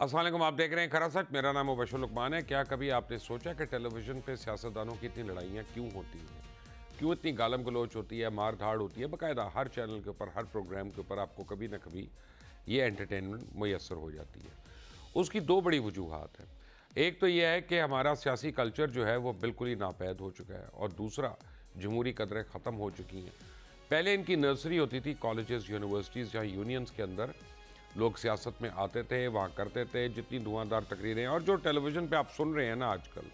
अस्सलाम वालेकुम, आप देख रहे हैं खरा सच। मेरा नाम मुबशर लुकमान है। क्या कभी आपने सोचा कि टेलीविज़न पे सियासतदानों की इतनी लड़ाइयाँ क्यों होती हैं, क्यों इतनी गालम गलोच होती है, मार धाड़ होती है? बाकायदा हर चैनल के ऊपर, हर प्रोग्राम के ऊपर आपको कभी ना कभी ये एंटरटेनमेंट मुयसर हो जाती है। उसकी दो बड़ी वजूहात हैं। एक तो यह है कि हमारा सियासी कल्चर जो है वो बिल्कुल ही नापैद हो चुका है, और दूसरा जमहूरी कदरें ख़त्म हो चुकी हैं। पहले इनकी नर्सरी होती थी कॉलेजेस, यूनिवर्सिटीज़, जहाँ यूनियंस के अंदर लोग सियासत में आते थे, वहाँ करते थे जितनी धुआंधार तकरीरें। और जो टेलीविज़न पे आप सुन रहे हैं ना आजकल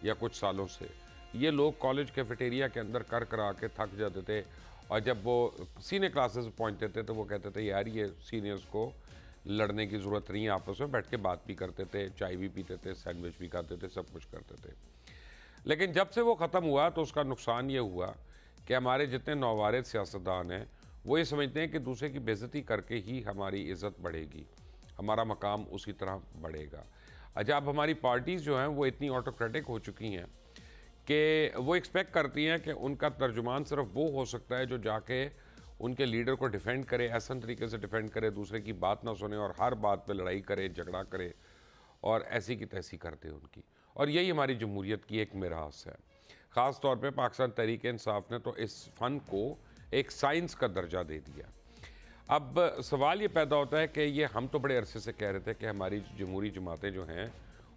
या कुछ सालों से, ये लोग कॉलेज कैफेटेरिया के अंदर कर करा के थक जाते थे, और जब वो सीनियर क्लासेस में पहुँचते थे तो वो कहते थे यार ये सीनियर्स को लड़ने की ज़रूरत नहीं है, आपस में बैठ के बात भी करते थे, चाय भी पीते थे, सैंडविच भी खाते थे, सब कुछ करते थे। लेकिन जब से वो ख़त्म हुआ तो उसका नुकसान ये हुआ कि हमारे जितने नौवारिद सियासतदान हैं वो ये समझते हैं कि दूसरे की बेइज्जती करके ही हमारी इज़्ज़त बढ़ेगी, हमारा मकाम उसी तरह बढ़ेगा। अच्छा, अब हमारी पार्टीज़ जो हैं वो इतनी ऑटोक्रेटिक हो चुकी हैं कि वो एक्सपेक्ट करती हैं कि उनका तर्जुमान सिर्फ वो हो सकता है जो जाके उनके लीडर को डिफेंड करे, ऐसा तरीके से डिफेंड करे, दूसरे की बात ना सुने और हर बात पे लड़ाई करे, झगड़ा करे और ऐसी की तैसी करते उनकी। और यही हमारी जमहूरियत की एक मिरास है। ख़ास तौर पे पाकिस्तान तहरीक इंसाफ ने तो इस फ़न को एक साइंस का दर्जा दे दिया। अब सवाल ये पैदा होता है कि ये हम तो बड़े अरसे से कह रहे थे कि हमारी जमहूरी जमातें जो हैं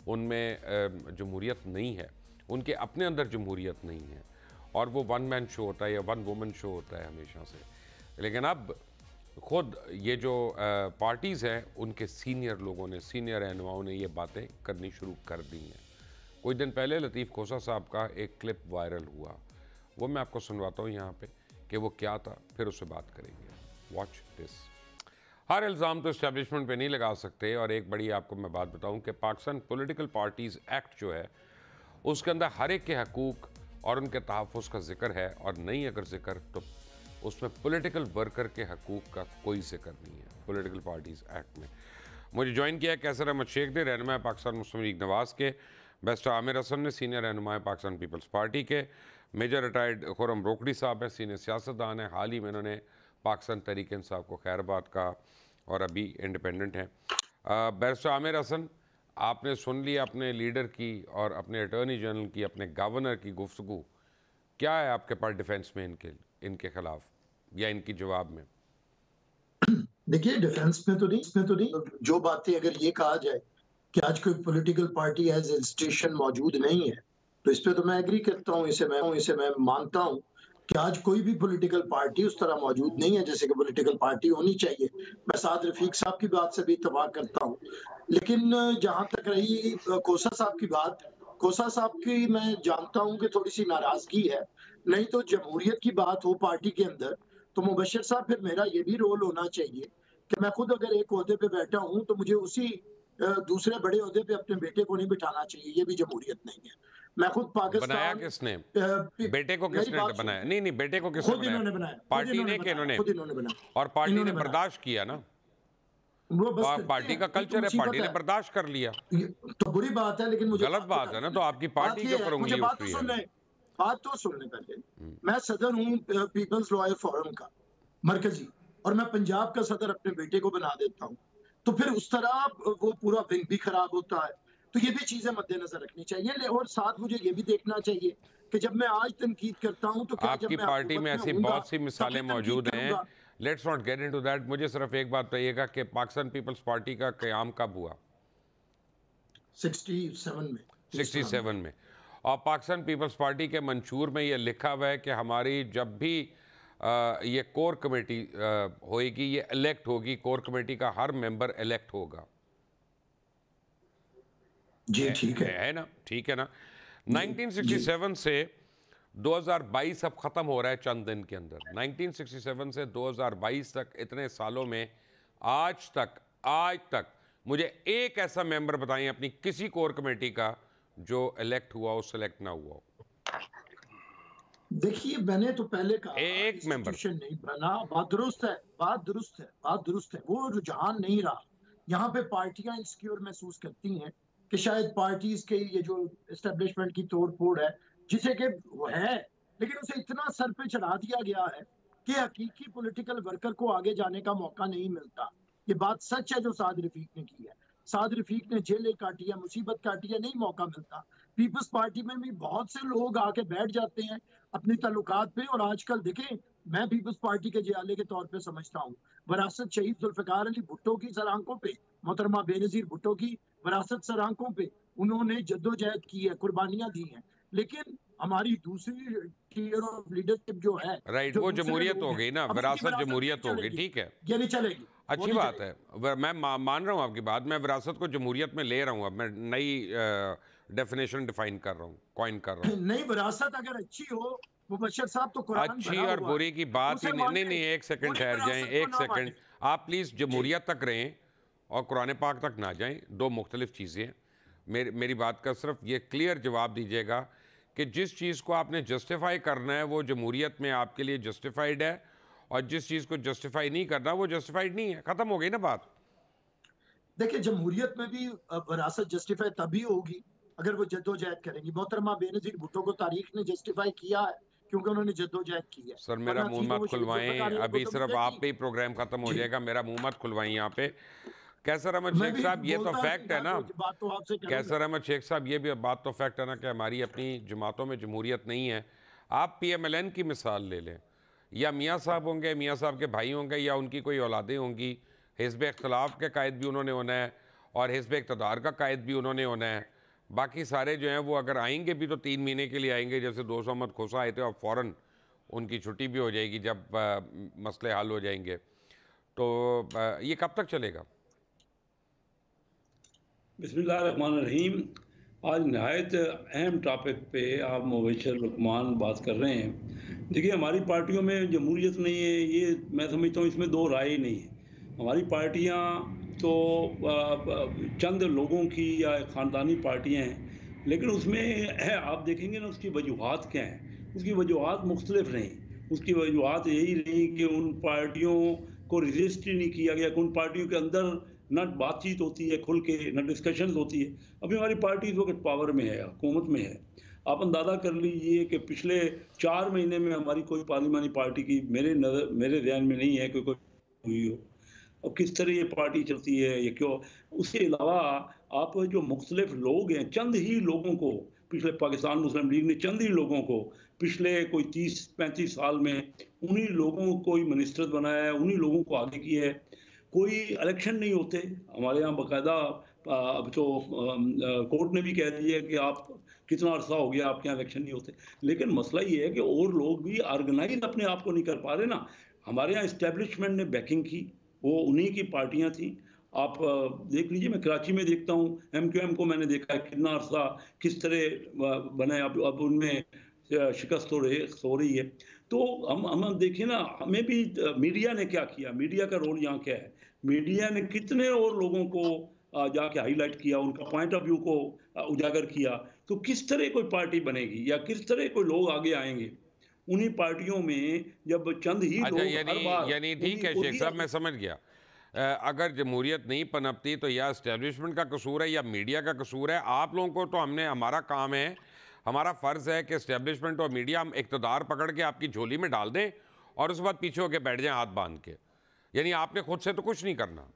उनमें जमहूरियत नहीं है, उनके अपने अंदर जमहूरियत नहीं है, और वो वन मैन शो होता है या वन वुमन शो होता है हमेशा से। लेकिन अब खुद ये जो पार्टीज़ हैं उनके सीनियर लोगों ने, सीनियर रहनुमाओं ने ये बातें करनी शुरू कर दी हैं। कुछ दिन पहले लतीफ़ खोसा साहब का एक क्लिप वायरल हुआ, वो मैं आपको सुनवाता हूँ यहाँ पे कि वो क्या था, फिर उससे बात करेंगे। Watch this. हर इल्ज़ाम तो इस्टेब्लिशमेंट पे नहीं लगा सकते, और एक बड़ी आपको मैं बात बताऊँ कि पाकिस्तान पॉलिटिकल पार्टीज़ एक्ट जो है उसके अंदर हर एक के हकूक़ और उनके तहफ़्फ़ुज़ का जिक्र है, और नहीं अगर जिक्र तो उसमें पॉलिटिकल वर्कर के हकूक़ का कोई जिक्र नहीं है पॉलिटिकल पार्टीज़ एक्ट में। मुझे ज्वाइन किया कैसर अहमद शेख ने, रहनुमा पाकिस्तान मुस्लिम लीग नवाज़ के, बैरिस्टर आमिर हसन ने, सीनियर रहनुमा पाकिस्तान पीपल्स पार्टी के, मेजर रिटायर्ड खुर्रम रोकड़ी साहब हैं, सीनियर सियासतदान हैं, हाल ही में इन्होंने पाकिस्तान तहरीक इंसाफ को खैरबाद का और अभी इंडिपेंडेंट हैं। बैरिस्टर आमिर हसन, आपने सुन लिया अपने लीडर की और अपने अटॉर्नी जनरल की, अपने गवर्नर की गुफ्तगू, क्या है आपके पास डिफेंस में इनके खिलाफ या इनकी जवाब में? देखिए, डिफेंस में तो नहीं, जो बातें अगर ये कहा जाए कि आज कोई पॉलिटिकल पार्टी एज इंस्टीट्यूशन मौजूद नहीं है, तो इस पे तो मैं एग्री करता हूँ, इसे मैं मानता हूँ कि आज कोई भी पॉलिटिकल पार्टी उस तरह मौजूद नहीं है जैसे कि पॉलिटिकल पार्टी होनी चाहिए। मैं साद रफीक साहब की बात से भी इत्तेफाक करता हूँ। लेकिन जहाँ तक रही कोसा साहब की बात, कोसा साहब की मैं जानता हूँ कि थोड़ी-सी नाराज़गी है, नहीं तो जमहूरियत की बात हो पार्टी के अंदर, तो मुबश्शिर साहब फिर मेरा ये भी रोल होना चाहिए कि मैं खुद अगर एक ओहदे पे बैठा हूँ तो मुझे उसी दूसरे बड़े ओहदे पे अपने बेटे को नहीं बिठाना चाहिए, ये भी जमहूरियत नहीं है। मैं खुद बनाया पाकिस्तान किसने? पि बेटे को मेरी किसने बात बनाया? सुनिए, नहीं, बेटे को किसने खुद बनाया? इन्होंने बनाया, पार्टी ने कि इन्होंने? खुद इन्होंने बनाया, और पार्टी ने इन्होंने बनाया। बर्दाश्त किया ना? वो बस करते पार्टी हैं, का ये तो कल्चर है, मुसीबत पार्टी ने है। बर्दाश्त कर लिया। ये तो बुरी बात है, लेकिन मुझे गलत बात बात है ना, बतानी तो है। आपकी बात पार्टी के ये ऊपर है, मुझे उंगली बात उठ तो रही है सुनने ना। बात तो सुनने पहले। मैं सदर हूँ पीपल्स लॉयर फोरम का, मरकज़ी, और मैं पंजाब का सदर अपने बेटे को बना देता हूँ। तो फिर उस तरह वो पूरा विंग भी खराब होता है। तो ये भी चीज़ें मद्देनज़र रखनी चाहिए, और साथ मुझे ये भी देखना चाहिए कि जब मैं आज तनकीद करता हूँ, तो क्या जब आपकी मैं पार्टी हुकूमत में में ऐसी होऊँगा, बहुत सी तब मिसालें भी तनकीद मौजूद हैं। करूँगा? Let's not get into that. मुझे सिर्फ एक बात बताइएगा कि पाकिस्तान पीपल्स पार्टी का क़याम कब हुआ? 67 में, जिस तरह 67 में। और पाकिस्तान पीपल्स पार्टी के मंशूर में ये लिखा हुआ है कि हमारी जब भी ये कोर कमेटी होएगी, ये इलेक्ट होगी, कोर कमेटी का हर मेंबर इलेक्ट होगा। जी, ठीक है। है ना? ठीक है ना? जी, जी। 1967 से 2022 अब ख़त्म हो रहा है चंद दिन के अंदर। 1967 से 2022 तक, इतने सालों में आज तक मुझे एक ऐसा मेंबर बताइए अपनी किसी कोर कमेटी का जो इलेक्ट हुआ हो, सेलेक्ट ना हुआ हो। देखिए, मैंने तो पहले कहा एक मेंबर। इंस्टीट्यूशन नहीं बना, बात दुरुस्त है, बात दुरुस्त है, वो रुझान नहीं रहा। यहाँ पे पार्टियां इनसिक्योर महसूस करती हैं कि शायद पार्टीज के ये जो एस्टेब्लिशमेंट की तोड़-फोड़ है, जिसे कि वो है, लेकिन उसे इतना सर पे चढ़ा दिया गया है कि हकीकी पॉलिटिकल वर्कर को आगे जाने का मौका नहीं मिलता। ये बात सच है जो साद रफीक ने की है। साद रफीक ने जेलें काटी है, मुसीबत काटी है, नहीं मौका मिलता। पीपल्स पार्टी में भी बहुत से लोग आके बैठ जाते हैं अपनी ताल्लुकात पे, और आजकल देखें, मैं पीपल्स पार्टी के जियाले के तौर पे समझता हूँ, वरासत शहीद जुल्फिकार अली भुट्टो की सर आंखों पे, मोहतरमा बेनजीर भुट्टो की वरासत सर आंखों पे उन्होंने जद्दोजहद की है, कुर्बानियां दी हैं। लेकिन हमारी दूसरी टीयर ऑफ लीडरशिप जो है, राइट, जो वो दूसरे जमहूरियत लोग हो हैं, गई ना, अब उनकी विरासत विरासत जमहूरियत नहीं हो गई, चलेगी, ठीक है, ये नहीं चलेगी, वो अच्छी नहीं बात चलेगी। है। मैं मान रहा हूँ आपकी बात, मैं विरासत को जमहूरियत में ले रहा हूँ, अब मैं नई डेफिनेशन डिफाइन कर रहा हूँ, कॉइन कर रहा हूँ। नहीं, विरासत अगर अच्छी हो, मुबशर साहब, तो कुरान अच्छी भरा और हुआ है, बुरी की बात ही उसे नहीं, नहीं माने, नहीं, एक सेकंड बुरी ठहर जाएं, विरासत को एक ना सेकंड। माने। आप प्लीज़ जी, जमहूरियत तक रहें और कुरान पाक तक ना जाएं, दो मुख्तलिफ चीज़ें हैं। मेरी बात का सिर्फ ये क्लियर जवाब दीजिएगा कि जिस चीज़ को आपने जस्टिफाई करना है वो जमहूरियत में आपके लिए जस्टिफाइड है, और जिस चीज़ को जस्टिफाई नहीं करना वो जस्टिफाइड नहीं है। ख़त्म हो गई ना बात। देखिए, जमहूरियत में भी विरासत जस्टिफाई तभी होगी अगर वो जद्दोजहद करेंगी। मोहतरमा बेनजीर भुट्टो को तारीख ने जस्टिफाई किया है क्योंकि उन्होंने जद्दोजहद की है, सर मेरा वरना मुंह थी तो मत वो शहीद खुलवाएं, जुल्फिकार अली अभी भुट्टो की सिर्फ आप बेटी। पे ही प्रोग्राम ख़त्म हो जी, जाएगा, मेरा मुंह मत खुलवाएं यहाँ पे। कैसर अहमद मैं शेख भी साहब, ये तो बोलता नहीं फैक्ट है था, ना, तो बात तो आपसे करूंगा। कैसर अहमद शेख साहब, ये भी बात तो फैक्ट है ना कि हमारी अपनी जमातों में जमहूरियत नहीं है। आप PMLN की मिसाल ले लें, या मियाँ साहब होंगे, मियाँ साहब के भाई होंगे, या उनकी कोई औलादें होंगी, हिज़्ब इख्तिलाफ के कायद भी उन्होंने होना है और हिज़्ब इक़्तिदार का कायद भी उन्होंने होना है। बाकी सारे जो हैं वो अगर आएंगे भी तो 3 महीने के लिए आएंगे, जैसे दोस्त अहमद खोसा आए थे और फ़ौरन उनकी छुट्टी भी हो जाएगी जब मसले हल हो जाएंगे। तो ये कब तक चलेगा? बिस्मिल्लाहिर्रहमानिर्रहीम। आज नहायत अहम टॉपिक पे आप मुबशर लुकमान बात कर रहे हैं। देखिए, हमारी पार्टियों में जमहूरियत नहीं है, ये मैं समझता हूँ इसमें दो राय ही नहीं है। हमारी पार्टियाँ तो चंद लोगों की या ख़ानदानी पार्टियाँ हैं, लेकिन उसमें है, आप देखेंगे ना उसकी वजूहात क्या हैं। उसकी वजूहात मुख्तलिफ रहीं। उसकी वजूहात यही रही कि उन पार्टियों को रजिस्ट ही नहीं किया गया, कि उन पार्टियों के अंदर न बातचीत होती है खुल के, न डिस्कशन होती है। अभी हमारी पार्टी इस वक्त पावर में है, हुकूमत में है। आप अंदाज़ा कर लीजिए कि पिछले 4 महीने में हमारी कोई पार्लिमानी पार्टी की मेरे ध्यान में नहीं है कि कोई हुई हो। और किस तरह ये पार्टी चलती है, ये क्यों। उसके अलावा आप जो मुख्तलिफ लोग हैं, चंद ही लोगों को, पिछले पाकिस्तान मुस्लिम लीग ने चंद ही लोगों को पिछले कोई 30-35 साल में उन्हीं लोगों को ही मिनिस्टर बनाया है, उन्हीं लोगों को आगे किया है। कोई इलेक्शन नहीं होते हमारे यहाँ बाकायदा। अब तो कोर्ट ने भी कह दिया कि आप कितना अरसा हो गया आपके यहाँ इलेक्शन नहीं होते। लेकिन मसला ये है कि और लोग भी ऑर्गेनाइज अपने आप को नहीं कर पा रहे ना। हमारे यहाँ इस्टेब्लिशमेंट ने बैकिंग की, वो उन्हीं की पार्टियां थी। आप देख लीजिए, मैं कराची में देखता हूँ MQM को, मैंने देखा है कितना अरसा किस तरह बने। अब उनमें शिकस्त हो रही है। तो हम देखिए ना, हमें भी मीडिया ने क्या किया, मीडिया का रोल यहाँ क्या है। मीडिया ने कितने और लोगों को जाके हाईलाइट किया, उनका पॉइंट ऑफ व्यू को उजागर किया। तो किस तरह कोई पार्टी बनेगी या किस तरह कोई लोग आगे आएंगे उन्हीं पार्टियों में, जब चंद ही अच्छा, लोग हर बार यानी ठीक है शेख साहब, मैं समझ गया। अगर जमहूरियत नहीं पनपती तो या इस्टेब्लिशमेंट का कसूर है या मीडिया का कसूर है। आप लोगों को तो हमारा काम है, हमारा फ़र्ज़ है कि इस्टेब्लिशमेंट और मीडिया हम इक़्तिदार पकड़ के आपकी झोली में डाल दें और उसके बाद पीछे होके बैठ जाएं हाथ बांध के। यानी आपने खुद से तो कुछ नहीं करना।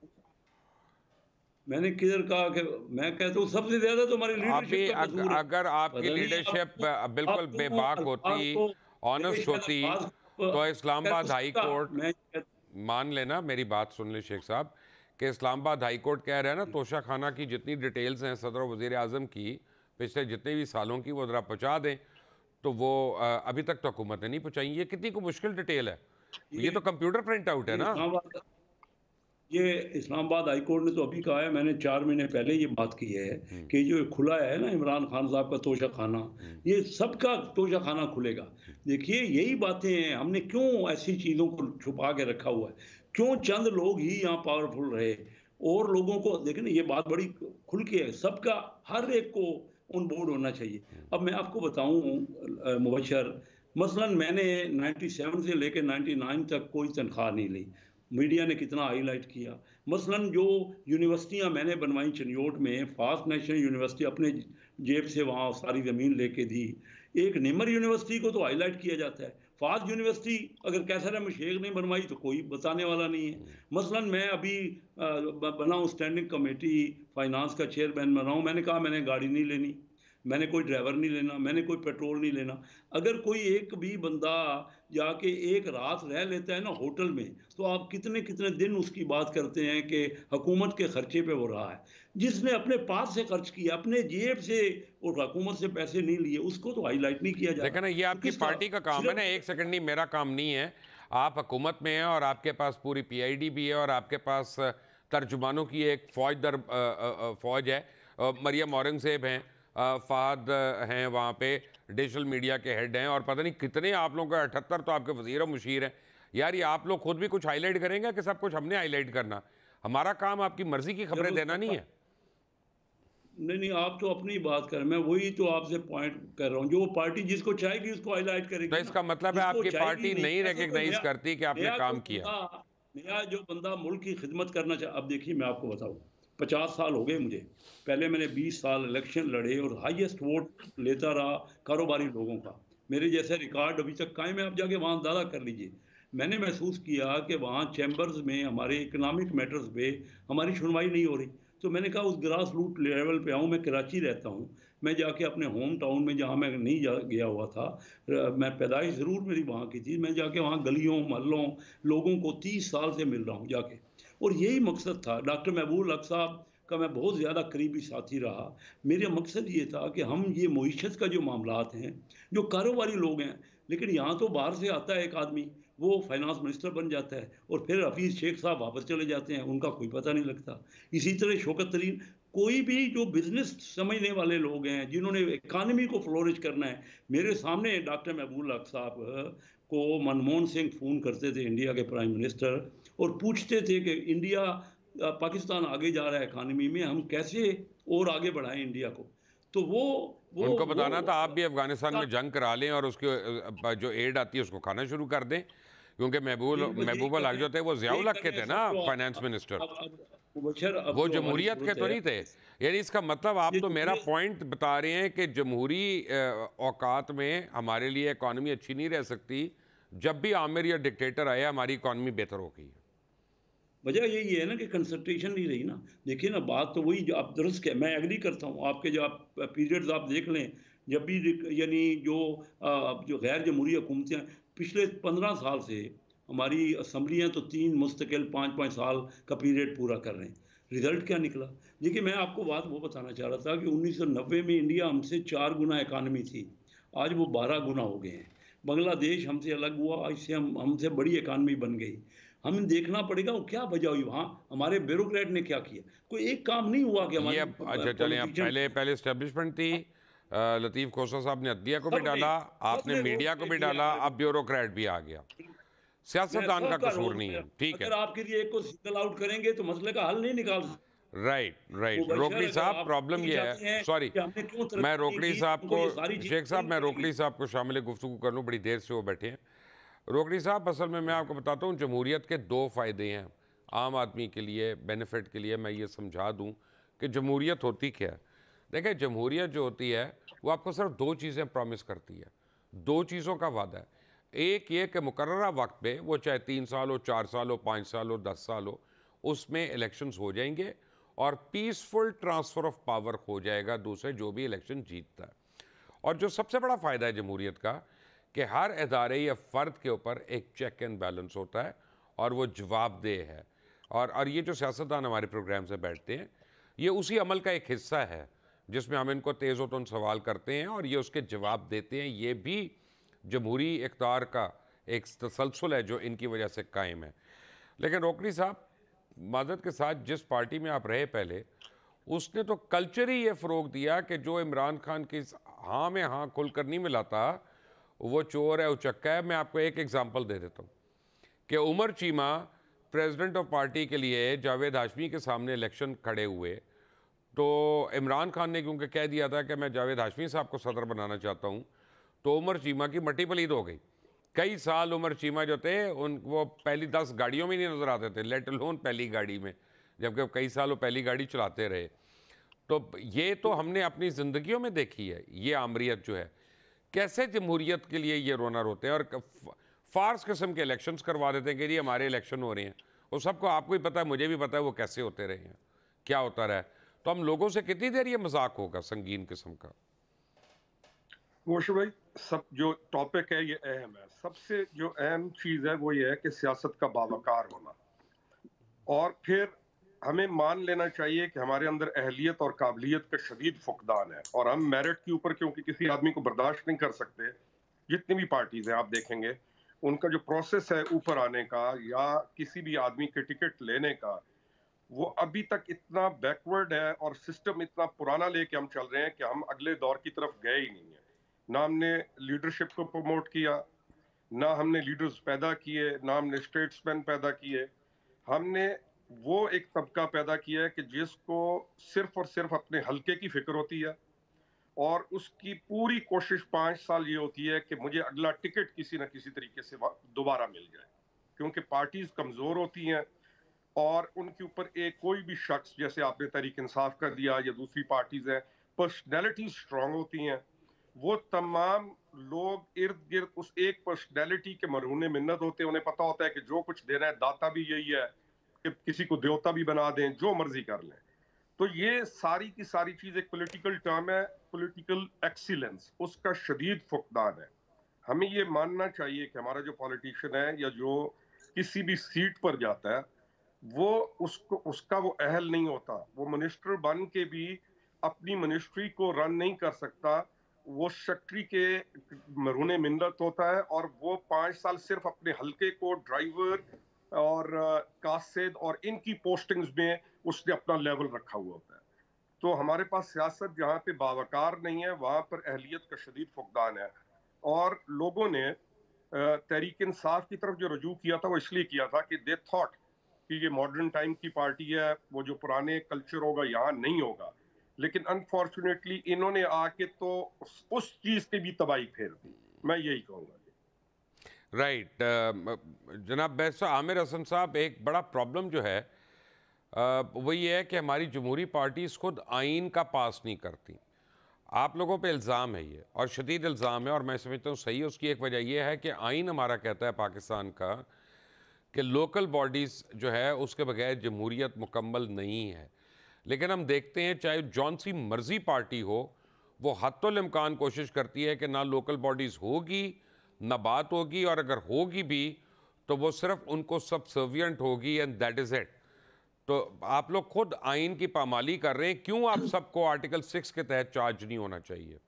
मैंने किधर कहा कि मैं कहता हूँ सबसे ज्यादा तो हमारी लीडरशिप का कसूर है। अगर आपकी लीडरशिप बिल्कुल बेबाक होती, ऑनेस्ट होती, तो इस्लामाबाद हाई कोर्ट, मान लेना, मेरी बात सुन ले शेख साहब, कि इस्लामाबाद हाई कोर्ट कह रहा है ना, तोशा खाना की जितनी डिटेल्स हैं सदर और वज़ीर आज़म की पिछले जितने भी सालों की, वो ज़रा पहुँचा दें। तो वो अभी तक तो हुकूमत ने नहीं पहुँचाई। ये कितनी को मुश्किल डिटेल है, ये तो कंप्यूटर प्रिंट आउट है ना। ये इस्लामाबाद हाई कोर्ट ने तो अभी कहा है, मैंने 4 महीने पहले ये बात की है कि जो खुला है ना इमरान खान साहब का तोशा खाना, ये सबका तोशा खाना खुलेगा। देखिए, यही बातें हैं, हमने क्यों ऐसी चीज़ों को छुपा के रखा हुआ है, क्यों चंद लोग ही यहाँ पावरफुल रहे और लोगों को। देखिए ना, ये बात बड़ी खुल के है, सबका हर एक को ऑन बोर्ड होना चाहिए। अब मैं आपको बताऊँ मुबशर, मसलन मैंने 97 से लेकर 99 तक कोई तनख्वाह नहीं ली। मीडिया ने कितना हाईलाइट किया। मसलन जो यूनिवर्सिटियां मैंने बनवाई चनियोट में, फास्ट नेशनल यूनिवर्सिटी अपने जेब से वहाँ सारी ज़मीन लेके दी। एक निमर यूनिवर्सिटी को तो हाईलाइट किया जाता है, फाज यूनिवर्सिटी अगर कैसर अहमद शेख ने बनवाई तो कोई बताने वाला नहीं है। मसलन मैं अभी बना हूँ स्टैंडिंग कमेटी फाइनेंस का चेयरमैन बना हूँ, मैंने कहा मैंने गाड़ी नहीं लेनी, मैंने कोई ड्राइवर नहीं लेना, मैंने कोई पेट्रोल नहीं लेना। अगर कोई एक भी बंदा जाके एक रात रह लेता है ना होटल में, तो आप कितने कितने दिन उसकी बात करते हैं कि हुकूमत के खर्चे पे वो रहा है। जिसने अपने पास से खर्च किया, अपने जेब से और हुकूमत से पैसे नहीं लिए, उसको तो हाईलाइट नहीं किया जा देखा ना, ये रहा। आपकी पार्टी का काम है ना, एक सेकंड नहीं, मेरा काम नहीं है। आप हुकूमत में हैं और आपके पास पूरी पीआईडी भी है और आपके पास तर्जुमानों की एक फौज है। मरियम औरंगजेब हैं, फहद हैं, वहाँ पे डिजिटल मीडिया के हेड हैं, और पता नहीं कितने आप लोगों का 78 तो आपके वज़ीर और मुशीर हैं। यार ये आप लोग खुद भी कुछ हाईलाइट करेंगे कि सब कुछ हमने हाईलाइट करना? हमारा काम आपकी मर्जी की खबरें देना नहीं है। नहीं, आप तो अपनी बात कर, मैं वही तो आपसे पॉइंट कर रहा हूँ। जो पार्टी जिसको चाहेगी उसको हाईलाइट करेगी। तो इसका मतलब है आपकी पार्टी नहीं रिकग्नाइज करती कि आपने काम किया। नया जो बंदा मुल्क की खिदमत करना चाहे, अब देखिए मैं आपको बताऊँ, 50 साल हो गए मुझे। पहले मैंने 20 साल इलेक्शन लड़े और हाईएस्ट वोट लेता रहा कारोबारी लोगों का। मेरे जैसे रिकॉर्ड अभी तक कायम है, आप जाके वहाँ दादा कर लीजिए। मैंने महसूस किया कि वहाँ चैम्बर्स में हमारे इकोनॉमिक मैटर्स पे हमारी सुनवाई नहीं हो रही। तो मैंने कहा उस ग्रास रूट लेवल पे आऊँ, मैं कराची रहता हूँ, मैं जाके अपने होम टाउन में जहाँ मैं नहीं गया हुआ था, मैं पैदाइश ज़रूर मेरी वहाँ की थी, मैं जाके वहाँ गलियों मोहल्लों लोगों को 30 साल से मिल रहा हूँ जाके। और यही मकसद था। डॉक्टर महबूब हक साहब का मैं बहुत ज़्यादा करीबी साथी रहा। मेरा मकसद ये था कि हम ये मईशत का जो मामलात हैं, जो कारोबारी लोग हैं, लेकिन यहाँ तो बाहर से आता है एक आदमी, वो फाइनेंस मिनिस्टर बन जाता है और फिर हफीज़ शेख साहब वापस चले जाते हैं, उनका कोई पता नहीं लगता। इसी तरह शौकत तरीन, कोई भी जो बिजनेस समझने वाले लोग हैं, जिन्होंने इकानमी को फ्लोरिश करना है, मेरे सामने डॉक्टर महबूब हक साहब को मनमोहन सिंह फ़ोन करते थे, इंडिया के प्राइम मिनिस्टर, और पूछते थे कि इंडिया पाकिस्तान आगे जा रहा है इकानमी में, हम कैसे और आगे बढ़ाएं इंडिया को। तो वो उनको बताना था आप भी अफगानिस्तान में जंग करा लें और उसके जो एड आती है उसको खाना शुरू कर दें, क्योंकि महबूब हक जो थे वो ज़ियाउल हक के थे ना फाइनेंस मिनिस्टर, वो जमहूरियत के तो नहीं थे। यानी इसका मतलब आप तो मेरा पॉइंट बता रहे हैं कि जमहूरी औकात में हमारे लिए इकॉनमी अच्छी नहीं रह सकती। जब भी आमिर या डिक्टेटर आया हमारी इकॉनमी बेहतर हो गई। वजह यही है ना कि कंसंट्रेशन नहीं रही ना। देखिए ना, बात तो वही जो आप दुरुस्त के, मैं एग्री करता हूँ आपके, जो आप पीरियड्स आप देख लें, जब भी यानी जो गैर जमहूरी हुकूमतें पिछले 15 साल से, हमारी असम्बलियाँ तो 3 मुस्तकिल 5-5 साल का पीरियड पूरा कर रहे हैं, रिजल्ट क्या निकला? देखिए मैं आपको बात वो बताना चाह रहा था कि 1990 में इंडिया हमसे 4 गुना इकानमी थी, आज वो 12 गुना हो गए हैं। बांग्लादेश हमसे अलग हुआ, इससे हमसे बड़ी इकानमी बन गई। हमें देखना पड़ेगा वो क्या वजह हुई, वहाँ हमारे ब्यूरोक्रेट ने क्या किया। कोई एक काम नहीं हुआ कि हमारे अच्छा चलें, अब पहले एस्टेब्लिशमेंट थी, लतीफ़ खोसा साहब ने अदलिया को भी डाला, आपने मीडिया को भी डाला, अब ब्यूरोक्रेट भी आ गया। सियासतदान का कसूर नहीं है, ठीक है। अगर आपके लिए एक को सिंगल आउट करेंगे तो मसले का हल नहीं निकाल। राइट। रोकड़ी साहब, प्रॉब्लम ये है, सॉरी मैं रोकड़ी साहब को, शेख साहब मैं रोकड़ी साहब को शामिल गुफ्तगू कर लूँ, बड़ी देर से वो बैठे हैं। रोकड़ी साहब, असल में मैं आपको बताता हूँ, जमहूरियत के 2 फ़ायदे हैं आम आदमी के लिए, बेनिफिट के लिए। मैं ये समझा दूँ कि जमहूरियत होती क्या है। देखिए, जमहूरियत जो होती है वो आपको सिर्फ 2 चीज़ें प्रॉमिस करती है, 2 चीज़ों का वादा है। एक ये कि मुकर्ररा वक्त पे, वो चाहे 3 साल हो, 4 साल हो, 5 साल हो, 10 साल हो, उसमें इलेक्शंस हो जाएंगे और पीसफुल ट्रांसफ़र ऑफ पावर हो जाएगा दूसरे जो भी इलेक्शन जीतता है। और जो सबसे बड़ा फ़ायदा है जमहूरियत का, कि हर इदारे या फ़र्द के ऊपर एक चेक एंड बैलेंस होता है और वो जवाबदेह है। और ये जो सियासतदान हमारे प्रोग्राम से बैठते हैं, ये उसी अमल का एक हिस्सा है जिसमें हम इनको तेज़ व तुंद सवाल करते हैं और ये उसके जवाब देते हैं। ये भी जमहूरी इक़्तिदार का एक तसलसल है जो इनकी वजह से कायम है। लेकिन रोकड़ी साहब, माज़रत के साथ, जिस पार्टी में आप रहे पहले, उसने तो कल्चर ही ये फ़रोग दिया कि जो इमरान खान की हाँ में हाँ खुलकर नहीं मिलाता वो चोर है, उचक्का है। मैं आपको एक एग्जांपल दे देता हूँ कि Umar Cheema president of party के लिए जावेद हाशमी के सामने इलेक्शन खड़े हुए, तो इमरान खान ने क्योंकि कह दिया था कि मैं जावेद हाशमी साहब को सदर बनाना चाहता हूँ, तो उमर चीमा की मट्टी पलीद हो गई। कई साल उमर चीमा जो थे वो पहली 10 गाड़ियों में नहीं नज़र आते थे, लेट अलोन पहली गाड़ी में, जबकि कई साल वो पहली गाड़ी चलाते रहे। तो ये तो हमने अपनी ज़िंदगियों में देखी है, ये आमरीत जो है कैसे जमहूरियत के लिए ये रोना रोते हैं और फार्स किस्म के इलेक्शंस करवा देते हैं कि जी हमारे इलेक्शन हो रहे हैं, वो सबको आपको ही पता है, मुझे भी पता है वो कैसे होते रहे हैं, क्या होता रहा है। तो हम लोगों से कितनी देर ये मजाक होगा संगीन किस्म का। मोशे भाई, सब जो टॉपिक है ये अहम है। सबसे जो अहम चीज़ है वो ये है कि सियासत का बावकार होना, और फिर हमें मान लेना चाहिए कि हमारे अंदर अहलियत और काबिलियत का शदीद फुकदान है, और हम मेरिट के ऊपर क्योंकि किसी आदमी को बर्दाश्त नहीं कर सकते। जितनी भी पार्टीज हैं आप देखेंगे, उनका जो प्रोसेस है ऊपर आने का या किसी भी आदमी के टिकट लेने का, वो अभी तक इतना बैकवर्ड है और सिस्टम इतना पुराना लेके हम चल रहे हैं कि हम अगले दौर की तरफ गए ही नहीं है। ना हमने लीडरशिप को प्रमोट किया, ना हमने लीडर्स पैदा किए, ना हमने स्टेट्समैन पैदा किए। हमने वो एक तबका पैदा किया है कि जिसको सिर्फ और सिर्फ अपने हल्के की फिक्र होती है, और उसकी पूरी कोशिश 5 साल ये होती है कि मुझे अगला टिकट किसी न किसी तरीके से दोबारा मिल जाए, क्योंकि पार्टीज कमजोर होती हैं और उनके ऊपर एक कोई भी शख्स, जैसे आपने तहरीक इंसाफ कर दिया या दूसरी पार्टीज हैं, पर्सनैलिटीज स्ट्रांग होती हैं। वो तमाम लोग इर्द गिर्द उस एक पर्सनैलिटी के मरहूने मिन्नत होते हैं। उन्हें पता होता है कि जो कुछ देना है दाता भी यही है, कि किसी को देवता भी बना दें, जो मर्जी कर लें। तो ये सारी की सारी चीज एक पॉलिटिकल टर्म है, पॉलिटिकल एक्सीलेंस, उसका शदीद फुकदान है। हमें ये मानना चाहिए कि हमारा जो पॉलिटिशियन है या जो किसी भी सीट पर जाता है, वो उसका वो अहल नहीं होता। वो मिनिस्टर बन के भी अपनी मिनिस्ट्री को रन नहीं कर सकता, वो सेक्रेटरी के मरहूने मिन्नत होता है, और वो 5 साल सिर्फ अपने हल्के को ड्राइवर और कासिद और इनकी पोस्टिंग्स में उसने अपना लेवल रखा हुआ होता है। तो हमारे पास सियासत जहाँ पे बावकार नहीं है, वहां पर अहलियत का शदीद फुकदान है। और लोगों ने तहरीक इंसाफ की तरफ जो रजू किया था वो इसलिए किया था कि दे थॉट कि ये मॉडर्न टाइम की पार्टी है, वो जो पुराने कल्चर होगा यहाँ नहीं होगा। लेकिन अनफॉर्चुनेटली इन्होंने आके तो उस चीज की भी तबाही फेर दी, मैं यही कहूँगा। राइट जनाब बैरिस्टर आमिर हसन साहब, एक बड़ा प्रॉब्लम जो है वो ये है कि हमारी जमहूरी पार्टीज खुद आइन का पास नहीं करती। आप लोगों पे इल्ज़ाम है ये, और शदीद इल्ज़ाम है, और मैं समझता हूँ सही है। उसकी एक वजह यह है कि आइन हमारा कहता है पाकिस्तान का कि लोकल बॉडीज़ जो है उसके बगैर जमहूरियत मुकम्मल नहीं है। लेकिन हम देखते हैं चाहे जौन सी मर्जी पार्टी हो, वो हत्तुल इम्कान कोशिश करती है कि ना लोकल बॉडीज़ होगी ना बात होगी, और अगर होगी भी तो वो सिर्फ उनको सबसर्विएंट होगी, एंड दैट इज़ इट। तो आप लोग खुद आइन की पामाली कर रहे हैं, क्यों आप सबको आर्टिकल 6 के तहत चार्ज नहीं होना चाहिए?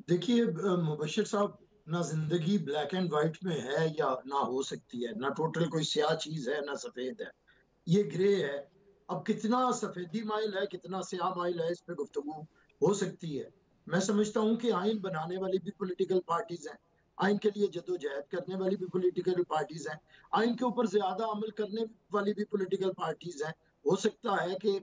देखिए मुबश्शिर साहब, ना जिंदगी ब्लैक एंड व्हाइट में है या ना हो सकती है, ना टोटल कोई स्याह चीज है ना सफेद है, ये ग्रे है। अब कितना सफेदी माइल है कितना स्याह माइल है, इस पे गुफ्तगू हो सकती है। मैं समझता हूँ कि आइन बनाने वाली भी पॉलिटिकल पार्टीज हैं, आइन के लिए जदोजहद करने वाली भी पॉलिटिकल पार्टीज हैं, आइन के ऊपर ज्यादा अमल करने वाली भी पॉलिटिकल पार्टीज हैं। हो सकता है कि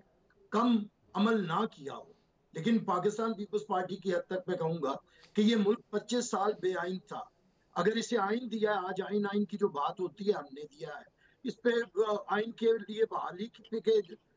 कम अमल ना किया हो, लेकिन पाकिस्तान पीपल्स पार्टी की हद तक मैं कहूंगा कि ये मुल्क 25 साल बेआइन था। अगर इसे आइन दिया है, आज आइन की जो बात होती है हमने दिया है, इस पे आइन के लिए बहाली के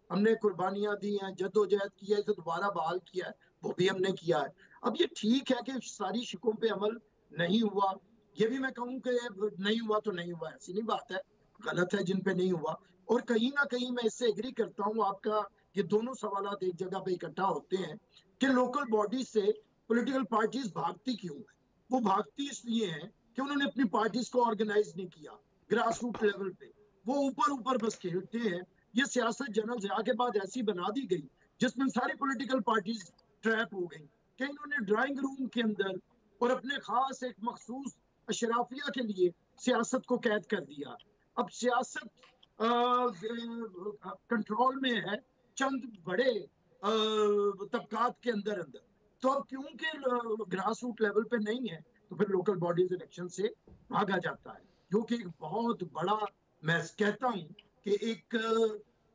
हमने कुर्बानियां दी हैं, जद्दोजहद की है, इसे दोबारा बहाल किया है, वो भी हमने किया है। अब ये ठीक है कि सारी शिकों पे अमल नहीं हुआ, ये भी मैं कहूँ कि नहीं हुआ तो नहीं हुआ, ऐसी नहीं बात है, गलत है जिन पे नहीं हुआ। और कहीं ना कहीं मैं इससे एग्री करता हूँ, आपका ये दोनों सवाल एक जगह पे इकट्ठा होते हैं कि लोकल बॉडी से पॉलिटिकल पार्टीज भागती क्यों है। वो भागती इसलिए है कि उन्होंने अपनी पार्टीज को ऑर्गेनाइज नहीं किया ग्रास रूट लेवल पे, वो ऊपर ऊपर बस खेलते हैं। ये सियासत जनरल ज़िया के बाद ऐसी बना दी गई जिसमें सारी पॉलिटिकल पार्टीज ट्रैप हो गई कि इन्होंने ड्राइंग रूम के अंदर और अपने खास एक मखसूस अशराफिया के लिए सियासत को कैद कर दिया। अब सियासत कंट्रोल में है चंद बड़े तबकात के अंदर अंदर। तो अब क्योंकि ग्रास रूट लेवल पे नहीं है, तो फिर लोकल बॉडीज इलेक्शन से भागा जाता है, जो कि एक बहुत बड़ा, मैं कहता हूं कि एक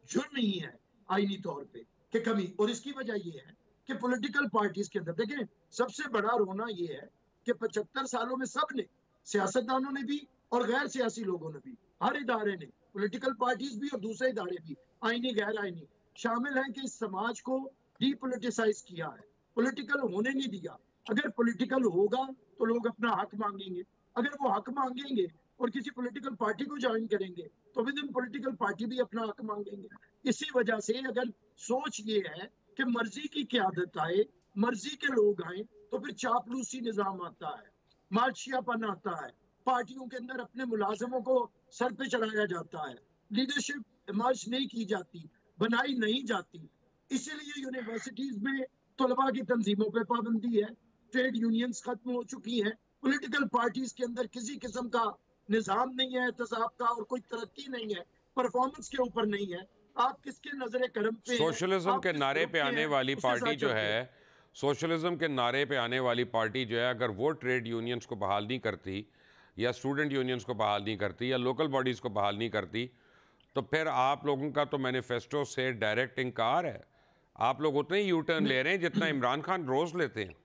जुर्म ही है आईनी तौर पे कि कमी। और इसकी वजह यह है कि पॉलिटिकल पार्टीज के अंदर देखें, सबसे बड़ा रोना यह है कि 75 सालों में सब ने, सियासतदानों ने भी और गैर सियासी लोगों ने भी, हर इदारे ने, पॉलिटिकल पार्टीज भी और दूसरे इदारे भी, आईनी गैर आईनी, शामिल हैं कि इस समाज को डीपोलिटिसाइज किया है, पॉलिटिकल होने नहीं दिया। अगर पॉलिटिकल होगा तो लोग अपना हक मांगेंगे, अगर वो हक मांगेंगे और किसी पॉलिटिकल पार्टी को ज्वाइन करेंगे तो विद इन पॉलिटिकल पार्टी भी अपना हक मांगेंगे। इसी वजह से अगर सोच ये है कि मर्जी की क़यादत आए, मर्जी के लोग आए, तो फिर चापलूसी निजाम आता है, मालशियापन आता है, पार्टियों के अंदर अपने मुलाजमों को सर पे चढ़ाया जाता है, लीडरशिप इमर्ज नहीं की जाती, बनाई नहीं जाती। इसीलिए यूनिवर्सिटीज में तलबा की तंजीमों पर पाबंदी है, ट्रेड यूनियंस खत्म हो चुकी हैं, पॉलिटिकल पार्टीज के अंदर किसी किस्म का निजाम नहीं है, एहतसाब का, और कोई तरक्की नहीं है, परफॉर्मेंस के ऊपर नहीं है। आप किसके नजरे करम पे सोशलिज्म के नारे पे आने वाली पार्टी जो है, सोशलिज्म के नारे पे आने वाली पार्टी जो है, अगर वो ट्रेड यूनियंस को बहाल नहीं करती या स्टूडेंट यूनियंस को बहाल नहीं करती या लोकल बॉडीज़ को बहाल नहीं करती, तो फिर आप लोगों का तो मैनिफेस्टो से डायरेक्ट इनकार है। आप लोग उतने ही यू टर्न ले रहे हैं जितना इमरान खान रोज लेते हैं।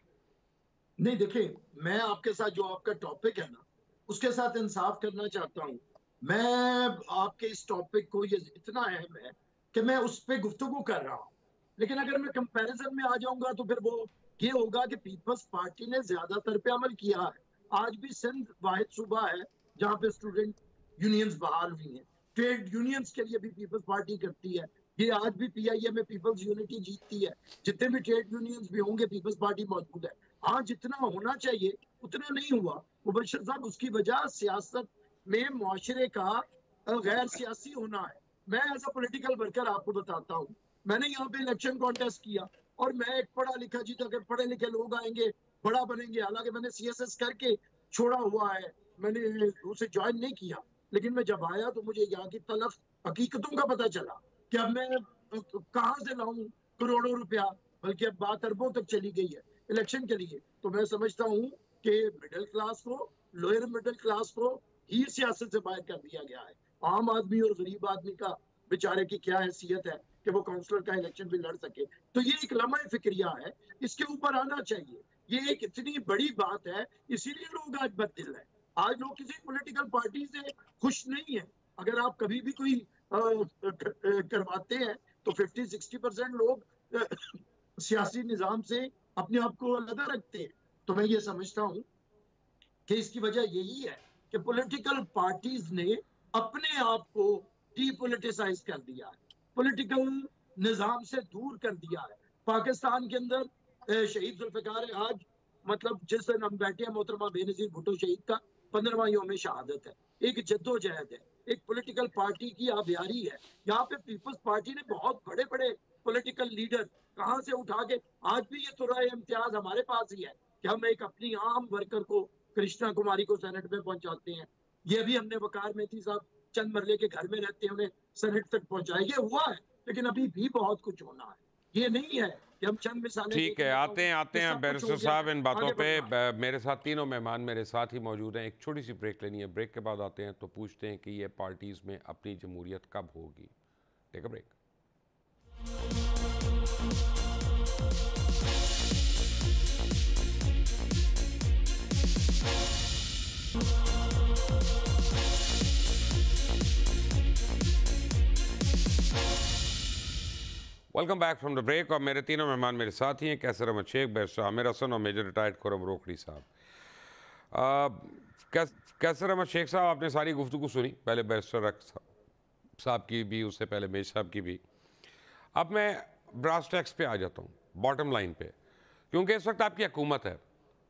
नहीं, देखिए, मैं आपके साथ जो आपका टॉपिक है ना, उसके साथ इंसाफ करना चाहता हूँ। मैं आपके इस टॉपिक को, ये इतना अहम है कि मैं उस पर गुफ्तगू कर रहा हूँ, लेकिन अगर मैं कंपैरिजन में आ जाऊंगा तो फिर वो ये होगा कि पीपल्स पार्टी ने ज्यादातर पे अमल किया है। आज भी सिंध वाहिद सूबा है जहाँ पे स्टूडेंट यूनियंस बहाल हुई हैं, ट्रेड यूनियंस के लिए भी पीपल्स पार्टी करती है। ये आज भी पीआईए में पीपल्स यूनिटी जीतती है, जितने भी ट्रेड यूनियंस भी होंगे पीपल्स पार्टी मौजूद है। हाँ, जितना होना चाहिए उतना नहीं हुआ मुबशर साहब, उसकी वजह सियासत में मुआशरे का गैर सियासी होना है। मैं एज अ पॉलिटिकल वर्कर आपको बताता हूँ, मैंने यहाँ पे इलेक्शन कॉन्टेस्ट किया और मैं एक पढ़ा लिखा जीता, अगर पढ़े लिखे लोग आएंगे बड़ा बनेंगे। हालांकि मैंने सीएसएस करके छोड़ा हुआ है, मैंने उसे ज्वाइन नहीं किया, लेकिन मैं जब आया तो मुझे यहाँ की तलफ हकीकतों का पता चला कि अब मैं कहाँ से लाऊं करोड़ों रुपया, बल्कि अब बात अरबों तक चली गई है इलेक्शन के लिए। तो मैं समझता हूँ कि मिडिल क्लास को, लोअर मिडिल क्लास को ही सियासत से बाहर कर दिया गया है। आम आदमी और गरीब आदमी का बेचारे की क्या हैसियत है कि वो काउंसलर का इलेक्शन भी लड़ सके। तो ये एक लम्हा फिक्रिया है, इसके ऊपर आना चाहिए। ये एक इतनी बड़ी बात है, इसीलिए लोग आज बददिल है। आज लोग किसी पॉलिटिकल पार्टी से खुश नहीं है। अगर आप कभी भी कोई करवाते हैं तो 50-60% लोग सियासी निजाम से अपने आप को अलग रखते हैं। तो मैं ये समझता हूँ कि इसकी वजह यही है कि पॉलिटिकल पार्टीज ने अपने आप को डीपोलिटिसाइज कर दिया है, पॉलिटिकल निजाम से दूर कर दिया है। पाकिस्तान के अंदर शहीद जुल्फिकार आज, मतलब जिस दिन हम बैठे हैं, मोहतरमा बेनजीर भुट्टो शहीद का 15वां यौम शहादत है, एक जद्दोजहद है, एक पॉलिटिकल पार्टी की आबियारी है। यहाँ पे पीपल्स पार्टी ने बहुत बड़े बड़े पॉलिटिकल लीडर कहाँ से उठा के, आज भी ये तुरा इम्तियाज हमारे पास ही है कि हम एक अपनी आम वर्कर को, कृष्णा कुमारी को सेनेट में पहुंचाते हैं। ये भी हमने वकार मेहती साहब चंद मरले के घर में रहते हैं, उन्हें सेनेट तक पहुंचाया। ये हुआ है, लेकिन अभी भी बहुत कुछ होना है। ये नहीं है कि हम चंद मिसालें। ठीक है, आते हैं बैरिस्टर साहब इन बातों पे। मेरे साथ तीनों मेहमान मेरे साथ ही मौजूद हैं। एक छोटी सी ब्रेक लेनी है, ब्रेक के बाद आते हैं तो पूछते हैं कि ये पार्टीज में अपनी जमहूरियत कब होगी। Take a break. Welcome back from the break. और मेरे तीनों मेहमान मेरे साथ ही हैं, कैसर अहमद शेख, बैरिस्टर आमिर हसन और मेजर रिटायर्ड खुर्रम रोकड़ी साहब। कैसर अहमद शेख साहब, आपने सारी गुफ्तगू सुनी, पहले बैरिस्टर साहब की भी, उससे पहले मेज साहब की भी। अब मैं ब्रास टैक्स पे आ जाता हूँ, बॉटम लाइन पे, क्योंकि इस वक्त आपकी हुकूमत है।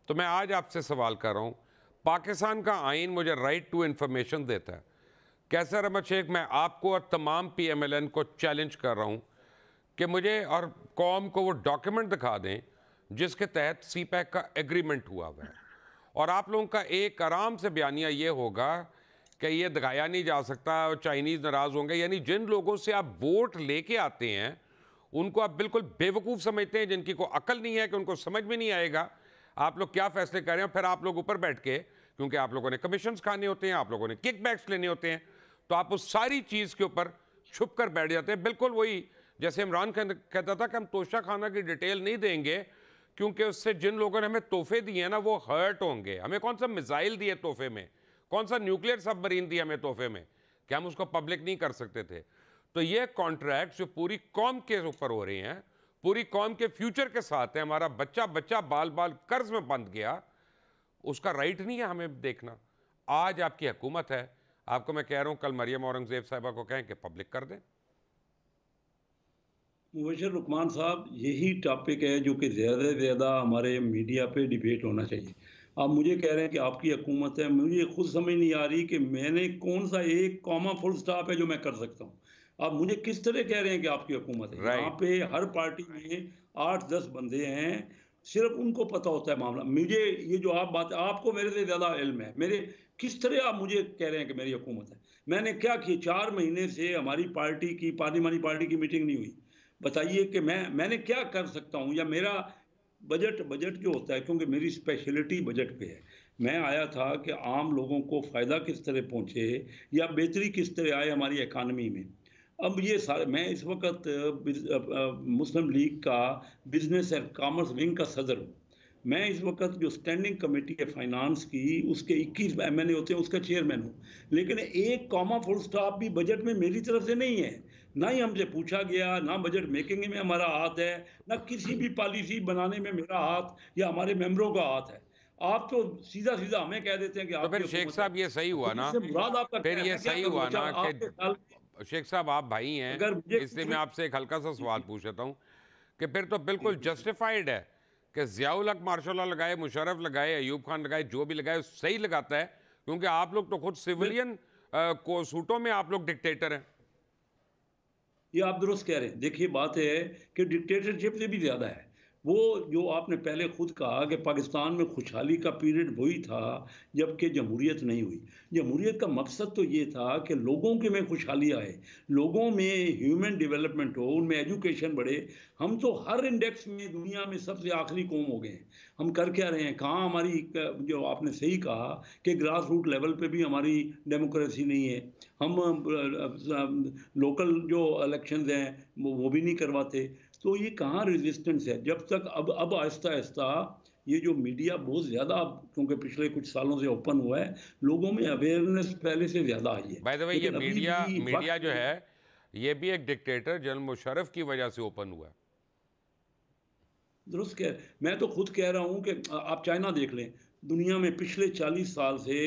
तो मैं आज आपसे सवाल कर रहा हूँ, पाकिस्तान का आइन मुझे राइट टू इंफॉर्मेशन देता है। कैसर अहमद शेख, मैं आपको और तमाम PMLN को चैलेंज कर रहा हूँ कि मुझे और कौम को वो डॉक्यूमेंट दिखा दें जिसके तहत CPEC का एग्रीमेंट हुआ हुआ है। और आप लोगों का एक आराम से बयानिया ये होगा कि ये दिखाया नहीं जा सकता और चाइनीज़ नाराज़ होंगे। यानी जिन लोगों से आप वोट लेके आते हैं उनको आप बिल्कुल बेवकूफ़ समझते हैं, जिनकी कोई अकल नहीं है, कि उनको समझ में नहीं आएगा आप लोग क्या फैसले कर रहे हैं। फिर आप लोग ऊपर बैठ के, क्योंकि आप लोगों ने कमीशंस खाने होते हैं, आप लोगों ने किकबैक्स लेने होते हैं, तो आप उस सारी चीज़ के ऊपर छुप कर बैठ जाते हैं। बिल्कुल वही जैसे इमरान कहता था कि हम तोशा खाना की डिटेल नहीं देंगे क्योंकि उससे जिन लोगों ने हमें तोहफे दिए हैं ना वो हर्ट होंगे। हमें कौन सा मिसाइल दिए तोहफे में, कौन सा न्यूक्लियर सबमरीन दिया हमें तोहफे में, कि हम उसको पब्लिक नहीं कर सकते थे। तो ये कॉन्ट्रैक्ट जो पूरी कौम के ऊपर हो रहे हैं, पूरी कौम के फ्यूचर के साथ है, हमारा बच्चा बच्चा बाल बाल कर्ज में बंध गया, उसका राइट नहीं है हमें देखना। आज आपकी हुकूमत है, आपको मैं कह रहा हूं, कल मरियम औरंगजेब साहिबा को कहें कि पब्लिक कर दें। मुबशर लुकमान साहब, यही टॉपिक है जो कि ज़्यादा से ज़्यादा हमारे मीडिया पे डिबेट होना चाहिए। आप मुझे कह रहे हैं कि आपकी हुकूमत है, मुझे खुद समझ नहीं आ रही कि मैंने कौन सा एक कॉमा फुल स्टॉप है जो मैं कर सकता हूँ। आप मुझे किस तरह कह रहे हैं कि आपकी हुकूमत है? यहाँ राइट। पे हर पार्टी में 8-10 बंदे हैं, सिर्फ उनको पता होता है मामला। मुझे ये जो आप बात, आपको मेरे से ज़्यादा इल्म है। मेरे किस तरह आप मुझे कह रहे हैं कि मेरी हुकूमत है? मैंने क्या किया? 4 महीने से हमारी पार्टी की, पार्लियामानी पार्टी की मीटिंग नहीं हुई। बताइए कि मैंने क्या कर सकता हूँ, या मेरा बजट जो होता है, क्योंकि मेरी स्पेशलिटी बजट पे है। मैं आया था कि आम लोगों को फ़ायदा किस तरह पहुँचे या बेहतरी किस तरह आए हमारी इकानमी में। अब ये सारे, मैं इस वक्त मुस्लिम लीग का बिजनेस एंड कॉमर्स विंग का सदर हूँ। मैं इस वक्त जो स्टैंडिंग कमेटी है फाइनेंस की, उसके 21 एमएनए होते हैं, उसका चेयरमैन हूँ। लेकिन एक कॉमा फुल स्टॉप भी बजट में मेरी तरफ से नहीं है। ना ही हमसे पूछा गया, ना बजट मेकिंग में हमारा हाथ है, ना किसी भी पॉलिसी बनाने में मेरा हाथ या हमारे मेंबरों का हाथ है। आप तो सीधा सीधा हमें कह देते हैं कि तो फिर आपकी शेख हुकूमत है। साहब ये सही हुआ तो ना, इससे मुराद आपका फिर क्या है? ये मैं क्या सही करूँ? हुआ अच्छा, ना आपके ख्याल कि शेख साहब आप भाई हैं, अगर मुझे इसलिए कुछ मैं भी। आपसे एक हल्का सा जी सवाल जी पूछ लेता हूं कि फिर तो जी बिल्कुल जी जी। जस्टिफाइड है कि ज़ियाउल हक मार्शल लगाए, मुशर्रफ लगाए, अयूब खान लगाए, जो भी लगाए सही लगाता है, क्योंकि आप लोग तो खुद सिविलियन को सूटों में आप लोग डिक्टेटर हैं। ये आप दुरुस्त कह रहे हैं। देखिए, बात है कि डिक्टेटरशिप से भी ज़्यादा है। वो जो आपने पहले खुद कहा कि पाकिस्तान में खुशहाली का पीरियड वही था जबकि जमहूरियत नहीं हुई। जमहूरियत का मकसद तो ये था कि लोगों के में खुशहाली आए, लोगों में ह्यूमन डेवलपमेंट हो, उनमें एजुकेशन बढ़े। हम तो हर इंडेक्स में दुनिया में सबसे आखिरी कौम हो गए हैं। हम कर क्या रहे हैं? कहाँ हमारी, जो आपने सही कहा कि ग्रास रूट लेवल पे भी हमारी डेमोक्रेसी नहीं है। हम लोकल जो इलेक्शंस हैं वो भी नहीं करवाते। तो ये कहाँ रेजिस्टेंस है? जब तक अब आहिस्ता आहिस्ता ये जो मीडिया बहुत ज़्यादा, क्योंकि पिछले कुछ सालों से ओपन हुआ है, लोगों में अवेयरनेस पहले से ज़्यादा आई है। बाय द वे, ये लेकिन अभी मीडिया भी मीडिया वक्त जो है, ये भी एक डिक्टेटर जनरल मुशर्रफ की वजह से ओपन हुआ है। दुरुस्त कह, मैं तो खुद कह रहा हूँ कि आप चाइना देख लें। दुनिया में पिछले 40 साल से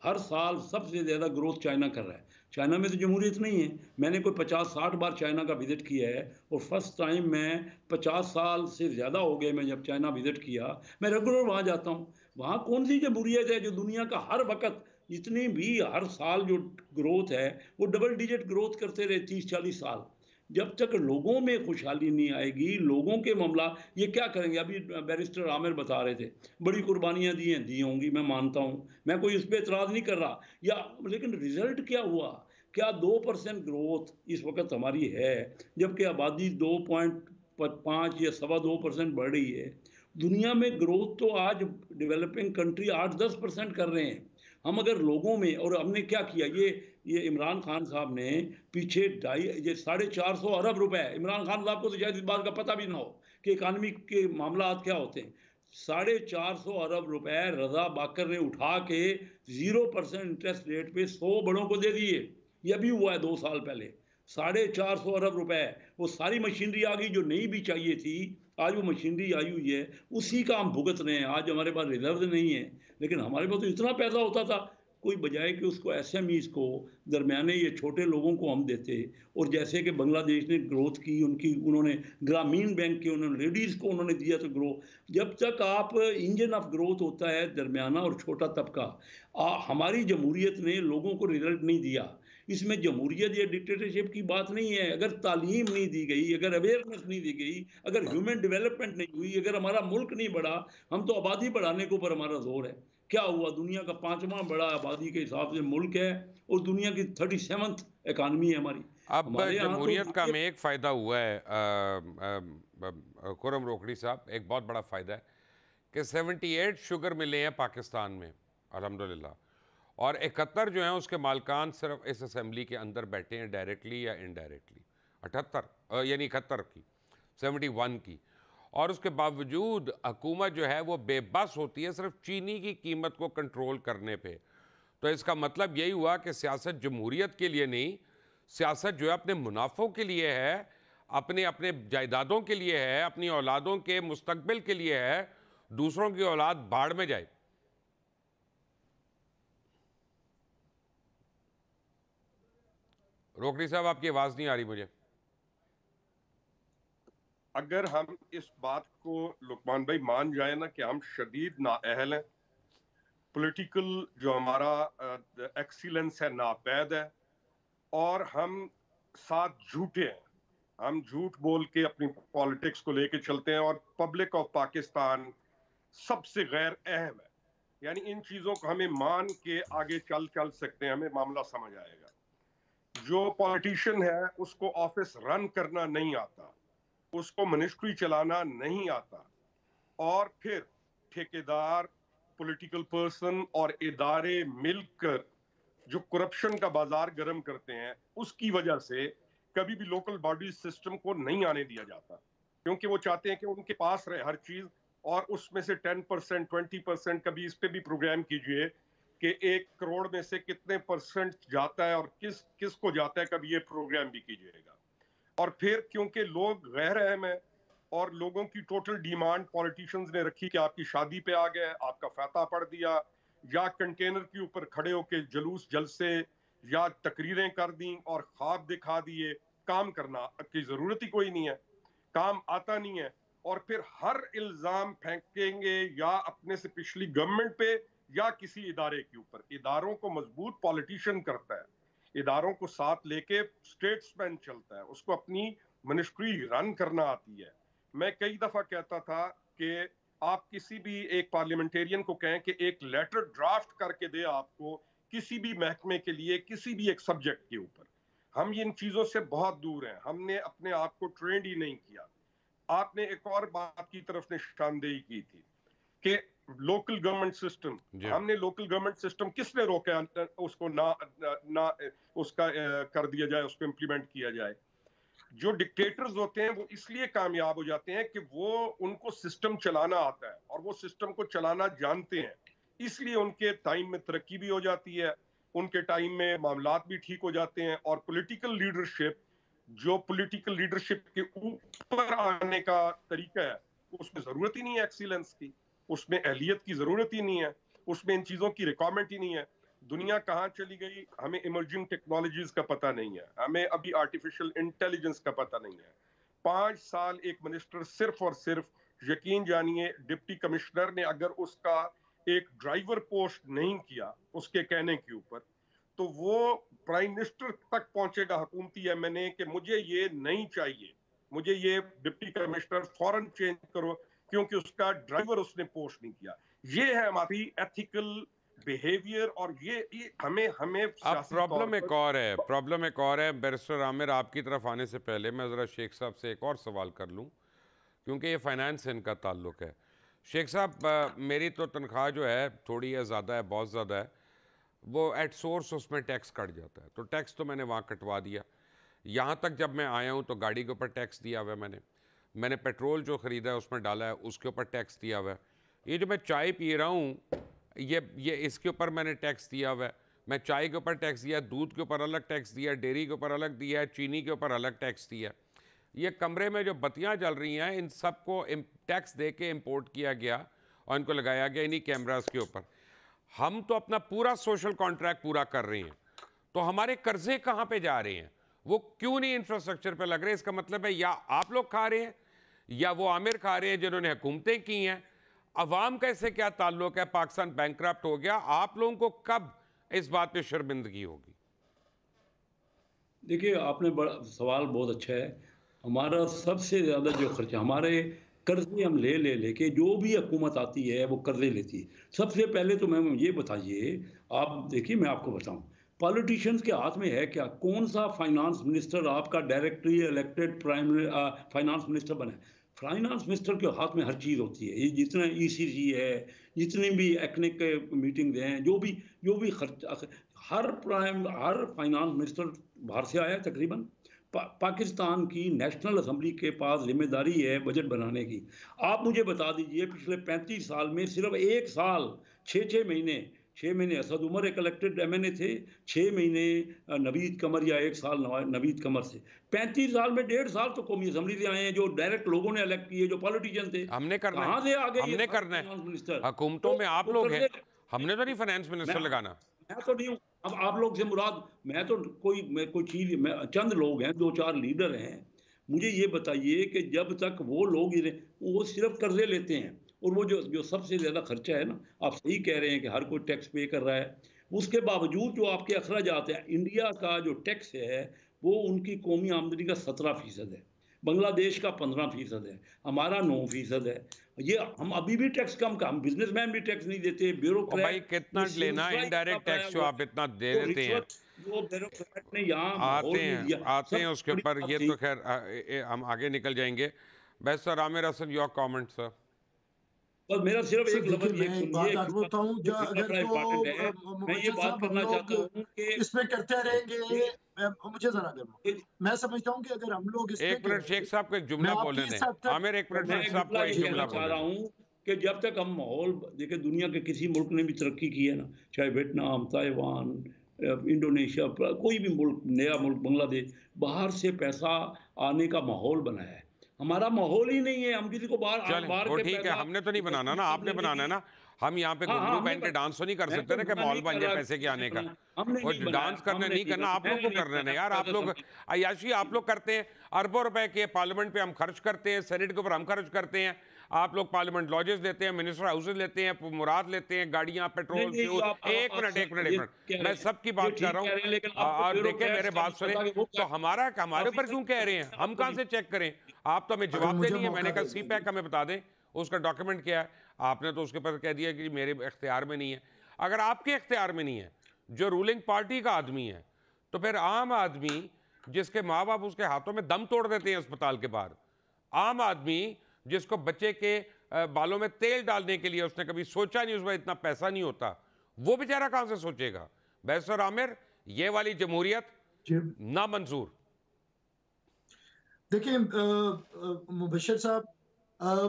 हर साल सबसे ज़्यादा ग्रोथ चाइना कर रहा है। चाइना में तो जमहूरियत नहीं है। मैंने कोई 50-60 बार चाइना का विजिट किया है, और फर्स्ट टाइम मैं 50 साल से ज़्यादा हो गए मैं जब चाइना विजिट किया। मैं रेगुलर वहाँ जाता हूँ। वहाँ कौन सी जमहूरियत है जो दुनिया का हर वक्त, जितनी भी हर साल जो ग्रोथ है, वो डबल डिजिट ग्रोथ करते रहे 30-40 साल। जब तक लोगों में खुशहाली नहीं आएगी, लोगों के मामला, ये क्या करेंगे? अभी बैरिस्टर आमिर बता रहे थे, बड़ी कुर्बानियां दी होंगी, मैं मानता हूं, मैं कोई इस पर एतराज नहीं कर रहा, या लेकिन रिजल्ट क्या हुआ? क्या 2% ग्रोथ इस वक्त हमारी है, जबकि आबादी 2.5 या 2.25% बढ़ रही है? दुनिया में ग्रोथ तो आज डेवलपिंग कंट्री 8-10% कर रहे हैं। हम अगर लोगों में, और हमने क्या किया, ये इमरान खान साहब ने पीछे 450 अरब रुपए, इमरान खान साहब को तो शायद इस बात का पता भी ना हो कि इकानमी के मामला क्या होते हैं। 450 अरब रुपए रजा बाकर ने उठा के 0% इंटरेस्ट रेट पे 100 बड़ों को दे दिए। यह भी हुआ है 2 साल पहले। 450 अरब रुपए, वो सारी मशीनरी आ गई जो नहीं भी चाहिए थी। आज वो मशीनरी आई हुई है, उसी का हम भुगत रहे हैं। आज हमारे पास रिजर्व नहीं है, लेकिन हमारे पास तो इतना पैसा होता था, कोई बजाय कि उसको एसएमईज को, दरमियाने ये छोटे लोगों को हम देते। और जैसे कि बांग्लादेश ने ग्रोथ की, उनकी उन्होंने ग्रामीण बैंक के, उन्होंने लेडीज़ को उन्होंने दिया तो ग्रो। जब तक आप, इंजन ऑफ ग्रोथ होता है दरमियाना और छोटा तबका। हमारी जमहूरियत ने लोगों को रिजल्ट नहीं दिया। इसमें जमहूरियत या डिक्टेटरशिप की बात नहीं है। अगर तालीम नहीं दी गई, अगर अवेयरनेस नहीं दी गई, अगर ह्यूमन डेवलपमेंट नहीं हुई, अगर हमारा मुल्क नहीं बढ़ा, हम तो आबादी बढ़ाने के ऊपर हमारा जोर है। क्या हुआ? दुनिया का 5वां बड़ा आबादी के हिसाब से मुल्क है, और दुनिया की 37th इकानमी है हमारी। अब हमारे यहाँ तो जमहूरियत का में एक फ़ायदा हुआ है खुर्रम रोकड़ी साहब, एक बहुत बड़ा फ़ायदा है कि 78 शुगर मिले हैं पाकिस्तान में अल्हम्दुलिल्लाह, और 71 जो हैं उसके मालकान सिर्फ इस असेंबली के अंदर बैठे हैं, डायरेक्टली या इनडायरेक्टली। 78 यानी 71 की, 71 की। और उसके बावजूद हुकूमत जो है वो बेबस होती है सिर्फ चीनी की कीमत को कंट्रोल करने पे। तो इसका मतलब यही हुआ कि सियासत जमहूरियत के लिए नहीं, सियासत जो है अपने मुनाफों के लिए है। अपने अपने जायदादों के लिए है, अपनी औलादों के मुस्तकबिल के लिए है, दूसरों की औलाद बाढ़ में जाए। रोकड़ी साहब, आपकी आवाज नहीं आ रही मुझे। अगर हम इस बात को लुकमान भाई मान जाए ना कि हम शदीद नाअहल हैं, पॉलिटिकल जो हमारा एक्सीलेंस है नापैद है, और हम साथ झूठे हैं, हम झूठ बोल के अपनी पॉलिटिक्स को लेके चलते हैं, और पब्लिक ऑफ पाकिस्तान सबसे गैर अहम है, यानी इन चीजों को हमें मान के आगे चल सकते हैं, हमें मामला समझ आएगा। जो पॉलिटिशियन है उसको ऑफिस रन करना नहीं आता, उसको मिनिस्ट्री चलाना नहीं आता, और फिर ठेकेदार, पॉलिटिकल पर्सन और इदारे मिलकर जो करप्शन का बाजार गर्म करते हैं, उसकी वजह से कभी भी लोकल बॉडी सिस्टम को नहीं आने दिया जाता, क्योंकि वो चाहते हैं कि उनके पास रहे हर चीज, और उसमें से 10%, 20%, कभी इस पे भी प्रोग्राम कीजिए कि 1 करोड़ में से कितने परसेंट जाता है और किस को जाता है, कभी ये प्रोग्राम भी कीजिएगा। और फिर क्योंकि लोग गैर अहम है और लोगों की टोटल डिमांड पॉलिटिशियंस ने रखी कि आपकी शादी पे आ गए, आपका फाता पढ़ दिया, या कंटेनर के ऊपर खड़े होकर जुलूस जलसे या तकरीरें कर दी और ख्वाब दिखा दिए, काम करना की जरूरत ही कोई नहीं है, काम आता नहीं है, और फिर हर इल्जाम फेंकेंगे या अपने से पिछली गवर्नमेंट पे या किसी इदारे के ऊपर। इदारों को मजबूत पॉलिटिशियन करता है, इदारों को साथ लेके स्टेट्समैन चलता है, उसको अपनी मिनिस्ट्री रन करना आती है। मैं कई दफा कहता था कि आप किसी भी एक पार्लियामेंटेरियन को कहें कि एक लेटर ड्राफ्ट करके दे आपको किसी भी महकमे के लिए, किसी भी एक सब्जेक्ट के ऊपर। हम इन चीजों से बहुत दूर हैं, हमने अपने आप को ट्रेंड ही नहीं किया। आपने एक और बात की तरफ निशानदेही की थी कि लोकल गवर्नमेंट सिस्टम, हमने लोकल गवर्नमेंट सिस्टम किसने रोका उसको ना उसका कर दिया जाए, उसको इंप्लीमेंट किया जाए। जो डिक्टेटर्स होते हैं वो इसलिए कामयाब हो जाते हैं कि वो उनको सिस्टम चलाना आता है और वो सिस्टम को चलाना जानते हैं, इसलिए उनके टाइम में तरक्की भी हो जाती है, उनके टाइम में मामलात भी ठीक हो जाते हैं। और पॉलिटिकल लीडरशिप, जो पॉलिटिकल लीडरशिप के ऊपर आने का तरीका है, उसमें जरूरत ही नहीं है एक्सीलेंस की, उसमें अहलियत की जरूरत ही नहीं है, उसमें इन चीजों की रिक्वायरमेंट ही नहीं है। दुनिया कहाँ चली गई, हमें इमर्जिंग टेक्नोलॉजीज का पता नहीं है, हमें अभी आर्टिफिशियल इंटेलिजेंस का पता नहीं है। 5 साल एक मिनिस्टर सिर्फ और सिर्फ, यकीन जानिए, डिप्टी कमिश्नर ने अगर उसका एक ड्राइवर पोस्ट नहीं किया उसके कहने के ऊपर, तो वो प्राइम मिनिस्टर तक पहुंचेगा हुकूमती एमएनए कि मुझे ये नहीं चाहिए, मुझे ये डिप्टी कमिश्नर फौरन चेंज करो, क्योंकि उसका ड्राइवर उसने पोस्ट नहीं किया। ये है हमारी एथिकल बिहेवियर, और ये हमें अब प्रॉब्लम एक और है बैरिस्टर आमिर, आपकी तरफ आने से पहले मैं ज़रा शेख साहब से एक और सवाल कर लूँ, क्योंकि ये फाइनेंस से इनका ताल्लुक है। शेख साहब, मेरी तो तनख्वाह जो है थोड़ी है, ज़्यादा है, बहुत ज़्यादा है, वो एट सोर्स उसमें टैक्स कट जाता है, तो टैक्स तो मैंने वहाँ कटवा दिया। यहाँ तक जब मैं आया हूँ तो गाड़ी के ऊपर टैक्स दिया हुआ है, मैंने पेट्रोल जो ख़रीदा है उसमें डाला है, उसके ऊपर टैक्स दिया हुआ है। ये जो मैं चाय पी रहा हूँ, ये इसके ऊपर मैंने टैक्स दिया हुआ है। मैं चाय के ऊपर टैक्स दिया, दूध के ऊपर अलग टैक्स दिया, डेयरी के ऊपर अलग दिया है, चीनी के ऊपर अलग टैक्स दिया। ये कमरे में जो बत्तियाँ जल रही हैं, इन सब को टैक्स दे के इम्पोर्ट किया गया और इनको लगाया गया इन्हीं कैमरास के ऊपर। हम तो अपना पूरा सोशल कॉन्ट्रैक्ट पूरा कर रहे हैं, तो हमारे कर्जे कहाँ पे जा रहे हैं, वो क्यों नहीं इंफ्रास्ट्रक्चर पे लग रहे हैं? इसका मतलब है या आप लोग खा रहे हैं या वो आमिर खा रहे हैं जिन्होंने हुकूमतें की हैं। अवाम का इससे क्या ताल्लुक है? पाकिस्तान बैंकक्रप्ट हो गया, आप लोगों को कब इस बात पे शर्मिंदगी होगी? देखिए, आपने बड़ा सवाल बहुत अच्छा है। हमारा सबसे ज़्यादा जो खर्चा, हमारे कर्जे हम लेके, जो भी हुकूमत आती है वो कर्जे लेती है। सबसे पहले तो मैं ये बताइए, आप देखिए, मैं आपको बताऊं, पॉलिटिशियंस के हाथ में है क्या? कौन सा फाइनेंस मिनिस्टर आपका डायरेक्टली इलेक्टेड फाइनेंस मिनिस्टर बना है? फाइनेंस मिनिस्टर के हाथ में हर चीज़ होती है। ये जितना ईसीजी है, जितनी भी एक्निक मीटिंग हैं, जो भी खर्चा, हर फाइनेंस मिनिस्टर बाहर से आया तकरीबन। पाकिस्तान की नेशनल असेंबली के पास जिम्मेदारी है बजट बनाने की। आप मुझे बता दीजिए, पिछले 35 साल में सिर्फ एक साल 6 6 महीने असद उमर एक इलेक्टेड MNA थे, 6 महीने नवीद कमर या 1 साल नवीद कमर से, 35 साल में 1.5 साल तो कौमी असम्बली से आए हैं, जो डायरेक्ट लोगों ने इलेक्ट किए, जो पॉलिटिशियन थे। हमने करना कहाँ से आ गए हमने करना है, हुकूमतों में आप लोग हैं, हमने तो नहीं फाइनेंस मिनिस्टर लगाना। मैं तो नहीं हूँ, अब आप लोग से मुराद, मैं तो कोई चीज, चंद लोग हैं, 2-4 लीडर हैं। मुझे ये बताइए कि जब तक वो लोग वो सिर्फ कर्जे लेते हैं, और वो जो सबसे ज्यादा खर्चा है ना, आप सही कह रहे हैं कि हर कोई टैक्स पे कर रहा है, उसके बावजूद जो आपके अखराजात हैं, इंडिया का जो टैक्स है वो उनकी कौमी आमदनी का 17% है, बांग्लादेश का 15% है, हमारा 9% है। ये हम अभी भी टैक्स कम का, हम बिजनेसमैन भी टैक्स नहीं देते, ब्यूरोक्रेट भाई कितना लेना इनडायरेक्ट टैक्स जो आप इतना दे देते हैं, वो ब्यूरोक्रेट ने यहाँ आते हैं उसके ऊपर, ये तो खैर हम आगे निकल जाएंगे। बस sir Aamir Hasan, your comment sir. बस मेरा सिर्फ एक लफ्ज ये सुनिए, मैं ये बात करना चाहता हूँ कि इसमें करते रहेंगे, मुझे जरा करना, मैं समझता हूँ कि अगर हम लोग, एक मिनट शेख साहब को एक जुमला बोलने दें, आमिर एक मिनट शेख साहब को एक जुमला चाह रहा हूँ कि जब तक हम माहौल देखिए, दुनिया के किसी मुल्क ने भी तरक्की की है ना, चाहे वियतनाम, ताइवान, इंडोनेशिया, कोई भी मुल्क, नया मुल्क बांग्लादेश, बाहर से पैसा आने का माहौल बनाया है, हमारा माहौल ही नहीं है। हम किसी को बाहर वो ठीक है, हमने तो नहीं बनाना ना, आपने बनाना है ना। हम यहाँ पे घुंघरू पहन के डांस तो नहीं कर सकते ना कि माहौल बन जाए पैसे के आने का। वो डांस करना नहीं करना, आप लोग को करना है यार। आप लोग अयाशी आप लोग करते हैं, अरबों रुपए के पार्लियामेंट पे हम खर्च करते हैं, सेनेट के ऊपर हम खर्च करते हैं, आप लोग पार्लियामेंट लॉजेस देते हैं, मिनिस्टर हाउसेज लेते हैं, मुराद लेते हैं, गाड़ियां, पेट्रोल, फ्यूल। एक मिनट मैं सबकी बात कर रहा हूँ, आप देखें मेरे बात सुने, तो हमारे ऊपर क्यों कह रहे हैं, हम कहाँ से चेक करें? आप तो हमें जवाब दे नहीं है। मैंने कहा CPAC हमें बता दें उसका डॉक्यूमेंट क्या है, आपने तो उसके ऊपर कह दिया कि मेरे इख्तियार में नहीं है। अगर आपके इख्तियार में नहीं है, जो रूलिंग पार्टी का आदमी है, तो फिर आम आदमी जिसके माँ बाप उसके हाथों में दम तोड़ देते हैं अस्पताल के बाहर, आम आदमी जिसको बच्चे के बालों में तेल डालने के लिए उसने कभी सोचा नहीं, उसमें इतना पैसा नहीं होता, वो बेचारा कहां से सोचेगा? बैसर आमिर, ये वाली जमहूरियत ना मंजूर। देखिए मुबशर साहब,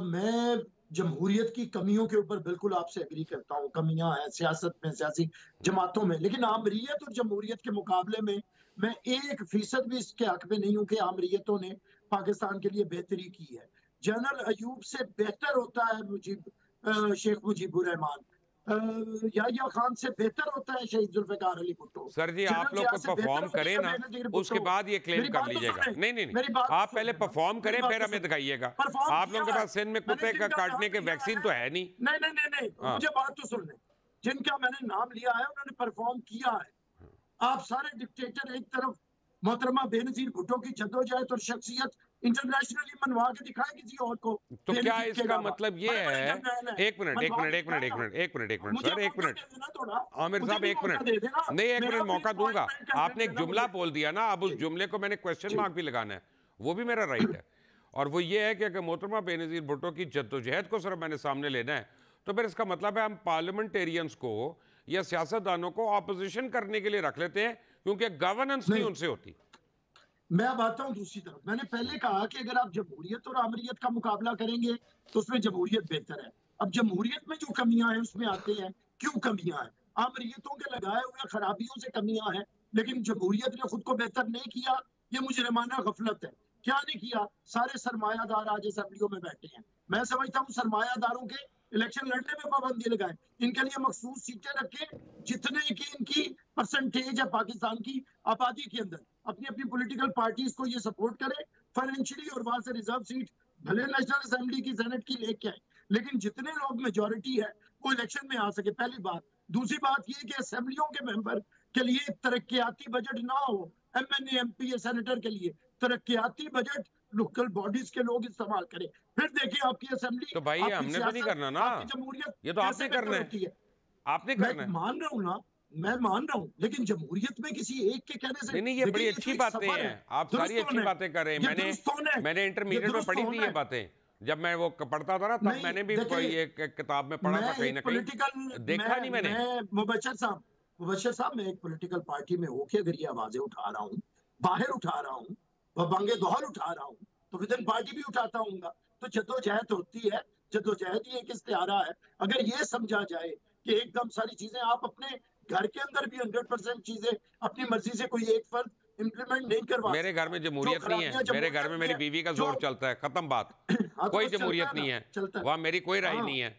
मैं जमहूरियत की कमियों के ऊपर बिल्कुल आपसे एग्री करता हूँ। कमियां हैं सियासत में, सियासी जमातों में, लेकिन आमरीयत और जमहूरियत के मुकाबले में मैं 1% भी इसके हक में नहीं हूँ कि आमरीयतों ने पाकिस्तान के लिए बेहतरी की है। जनरल अयूब से बेहतर होता है शेख मुजीबुर रहमान, याहिया खान से बेहतर होता है शहीद जुल्फिकार अली भुट्टो। सर जी आप लोग को परफॉर्म करें ना, उसके बाद ये क्लेम कर लीजिएगा। नहीं, आप पहले परफॉर्म करें फिर हमें दिखाइएगा। आप लोगों के पास सिंध में कुत्ते का काटने के वैक्सीन तो है नहीं। नहीं, मुझे बात तो सुन लें। जिनका मैंने नाम लिया है उन्होंने परफॉर्म किया है। आप सारे डिक्टेटर एक तरफ मोहतरमा बेनजीर भुट्टो की जद्दोजहद और शख्सियत इंटरनेशनली मनवा के दिखाए किसी और को, तो क्या इसका मतलब ये है? एक मिनट सर, एक मिनट आमिर साहब, एक मिनट नहीं, एक मिनट मौका दूंगा। आपने एक जुमला बोल दिया ना, अब उस जुमले को मैंने क्वेश्चन मार्क भी लगाना है, वो भी मेरा राइट है। और वो ये है कि अगर मोहतरमा बेनजीर भुट्टो की जद्दोजहद को सिर्फ मैंने सामने लेना है, तो फिर इसका मतलब है हम पार्लियामेंटेरियंस को या सियासतदानों को ऑपोजिशन करने के लिए रख लेते हैं, क्योंकि गवर्नेंस नहीं उनसे होती। मैं अब आता हूं दूसरी तरफ। मैंने पहले कहा कि अगर आप जमहूरियत और आमरीयत का मुकाबला करेंगे तो उसमें जमहूरियत बेहतर है। अब जमहूरियत में जो कमियां हैं उसमें आते हैं क्यों कमियां हैं। आमरीयतों के लगाए हुए खराबियों से कमियां हैं, लेकिन जमहूरियत ने खुद को बेहतर नहीं किया। ये मुजरिमाना गफलत है। क्या नहीं किया? सारे सरमायादार आज असेंबलियों में बैठे हैं। मैं समझता हूँ सरमायादारों के इलेक्शन लड़ने में पाबंदी लगाए, इनके लिए मखसूस सीटें रखें, जितने की इनकी परसेंटेज है पाकिस्तान की आबादी के अंदर। अपनी अपनी पॉलिटिकल पार्टीज को ये सपोर्ट करे फाइनेंशियली, और वहां से रिजर्व सीट भले नेशनल असेंबली की, सेनेट की लेके आए, लेकिन जितने लोग मेजोरिटी है वो इलेक्शन में आ सके, पहली बात। दूसरी बात ये कि असेंबलियों के मेंबर के लिए तरक्याती बजट ना हो। MNA MP सेनेटर के लिए तरक्याती बजट लोकल बॉडीज के लोग इस्तेमाल करें, फिर देखिए आपकी असेंबली। तो भाई ये हमने तो नहीं करना ना, ये तो आपने करना है, आपने करना है। मान रहा हूँ ना, मैं मान रहा हूँ, लेकिन जमहूरियत में किसी एक के कहने से नहीं, ये बड़ी अच्छी बातें हैं, आप सारी अच्छी बातें कर रहे हैं। मैंने इंटरमीडिएट में पढ़ी थी ये बातें, जब मैं वो पढ़ता था ना, तब मैंने भी ये किताब में पढ़ा था कहीं ना कहीं, देखा नहीं मैंने। मुबशर साहब, मैं एक पॉलिटिकल पार्टी में होके अगर ये आवाजें उठा रहा हूँ, बाहर उठा रहा हूँ, बांगे दोहर उठा रहा हूँ, तो विद इन पार्टी भी उठाता हूँ। तो जद्दोजहद होती है, जद्दोजहद ही एक इस्तिहारा है। अगर ये समझा जाए कि एकदम सारी चीजें आप अपने घर के अंदर भी 100% चीजें अपनी मर्जी से कोई एक फर्द इम्प्लीमेंट नहीं करवा मेरे घर में जमहूरियत नहीं है, मेरे घर में मेरी बीवी का जोर चलता है, खत्म बात। हाँ, तो कोई बस जमहूरियत नहीं है, वहाँ मेरी कोई राय नहीं है।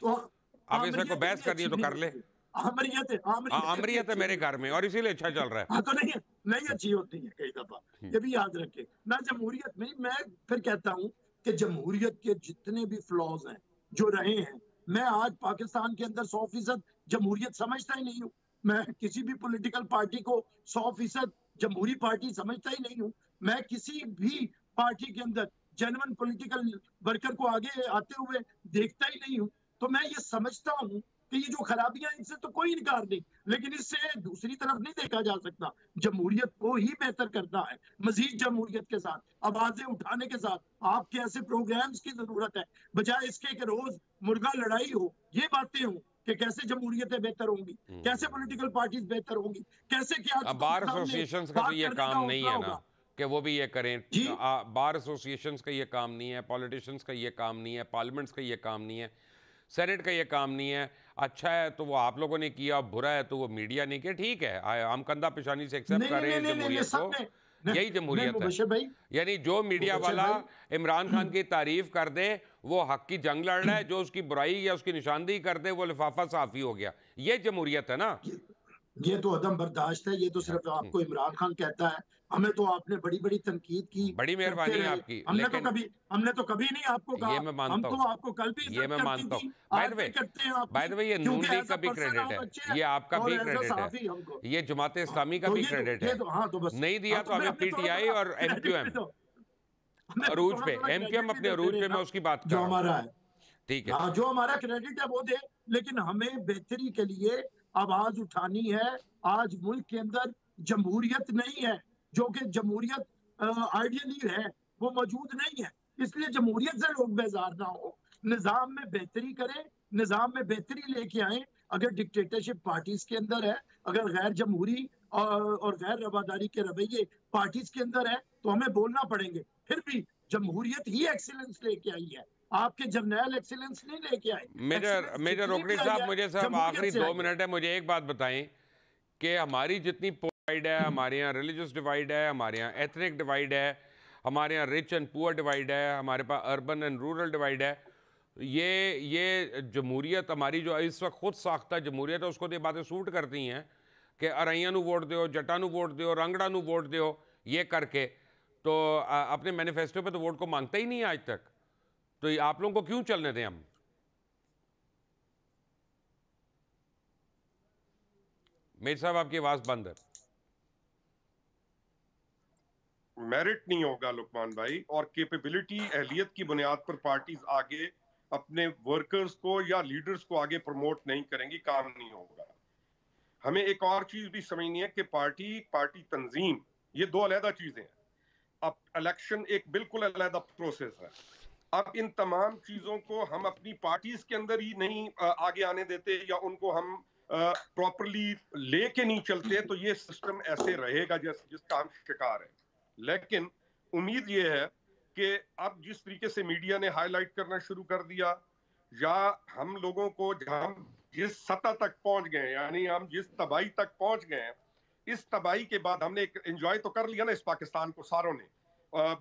अब इसमें कोई बहस करनी है तो कर ले। आमरीयत है, आमरीयत है मेरे घर में और इसीलिए अच्छा चल रहा है। हाँ, तो नहीं अच्छी होती है कई दफा, ये भी याद रखे ना। जमहूरियत में मैं फिर कहता हूँ कि जमहूरियत के जितने भी फ्लॉज हैं जो रहे हैं, मैं आज पाकिस्तान के अंदर 100% जमहूरियत समझता ही नहीं हूँ। मैं किसी भी पॉलिटिकल पार्टी को 100% जमहूरी पार्टी समझता ही नहीं हूँ। मैं किसी भी पार्टी के अंदर जेन्युइन पॉलिटिकल वर्कर को आगे आते हुए देखता ही नहीं हूँ। तो मैं ये समझता हूँ कि ये जो खराबियां, इनसे तो कोई इनकार नहीं, लेकिन इससे दूसरी तरफ नहीं देखा जा सकता। जमहूरियत को ही बेहतर करना है, मजीद जमहूरियत के साथ आवाजें उठाने के साथ आपके ऐसे प्रोग्राम्स की जरूरत है, बजाय इसके कि रोज मुर्गा लड़ाई हो, ये बातें हो कि कैसे जमहूरियतें बेहतर होंगी, कैसे पॉलिटिकल पार्टीज बेहतर होंगी, कैसे क्या बार एसोसिएशंस का तो ये काम नहीं है ना कि वो भी ये करें। बार एसोसिएशंस का ये काम नहीं है, पॉलिटिशियंस का ये काम नहीं है, पार्लियामेंट्स का ये काम नहीं है, सेनेट का ये काम नहीं है। अच्छा है तो वो आप लोगों ने किया, बुरा है तो वो मीडिया नहीं किया, ठीक है, हम कंधा पेशानी से एक्सेप्ट कर रहे हैं जमहूरियत को, यही जमहूरियत है। यानी जो मीडिया वाला इमरान खान की तारीफ कर दे वो हक की जंग लड़ रहा है, जो उसकी बुराई या उसकी निशानदेही कर दे वो लिफाफा साफी हो गया, ये जमहूरियत है ना। ये तो अदम बर्दाश्त है, ये तो सिर्फ आपको इमरान खान कहता है, हमें तो आपने बड़ी बड़ी तनकीद की, बड़ी मेहरबानी है आपकी, हमने तो कभी नहीं आपको कहा, ये मैं मानता हम तो आपको कल भी ये मैं मानता हूँ। बाय द वे ये नून लीग का भी क्रेडिट है, ये आपका भी क्रेडिट है, ये जमात इस्लामी का भी क्रेडिट है। नहीं दिया तो हमें पीटीआई और एमक्यूएम अरूज पे, एमक्यूएम अपने अरूज पे, मैं उसकी बात कर रहा हूं, ठीक है, जो हमारा क्रेडिट है वो दे, लेकिन हमें बेहतरी के लिए आवाज उठानी है। आज मुल्क के अंदर जमहूरियत नहीं है, जो कि जमहूरियत आइडियली है वो मौजूद नहीं है, इसलिए जमहूरियत से लोग बेजार ना हो, निजाम में बेहतरी करें, निजाम में बेहतरी लेके आए। अगर डिक्टेटरशिप पार्टीज के अंदर है, अगर गैर जमहूरी और गैर रवादारी के रवैये पार्टीज के अंदर है तो हमें बोलना पड़ेंगे। फिर भी जमहूरियत ही एक्सीलेंस लेके आई है, आपके जर्नल एक्सीलेंस नहीं लेके आए। मेजर रोकड़ी साहब, मुझे साहब आखिरी 2 मिनट है, मुझे एक बात बताएं कि हमारी जितनी डिवाइड है, हमारे यहाँ रिलीजियस डिवाइड है, हमारे यहाँ एथनिक डिवाइड है, हमारे यहाँ रिच एंड पुअर डिवाइड है, हमारे पास अर्बन एंड रूरल डिवाइड है, ये जमहूरियत हमारी जो इस वक्त खुद साख्ता जमहूरियत है उसको तो ये बातें सूट करती हैं कि अरैया नू वोट दो, जटा नू वोट दो, रंगड़ा नू वोट दो, ये करके तो अपने मैनिफेस्टो पे तो वोट को मांगता ही नहीं है आज तक, तो ये आप लोगों को क्यों चलने दें हम? मेरे साहब आपकी आवाज बंद है। मेरिट नहीं होगा लुकमान भाई, और कैपेबिलिटी अहलियत की बुनियाद पर पार्टीज आगे अपने वर्कर्स को या लीडर्स को आगे प्रमोट नहीं करेंगी, काम नहीं होगा। हमें एक और चीज भी समझनी है कि पार्टी तंजीम ये 2 अलग चीजें हैं। अब इलेक्शन एक बिल्कुल अलग प्रोसेस है। अब इन तमाम चीजों को हम अपनी पार्टीज के अंदर ही नहीं आगे आने देते या उनको हम प्रॉपरली लेके नहीं चलते, तो ये सिस्टम ऐसे रहेगा जिसका हम शिकार है। लेकिन उम्मीद ये है कि अब जिस तरीके से मीडिया ने हाईलाइट करना शुरू कर दिया, या हम लोगों को हम जिस सतह तक पहुंच गए, यानी हम जिस तबाही तक पहुंच गए, इस तबाही के बाद हमने एक एंजॉय तो कर लिया ना इस पाकिस्तान को, सारों ने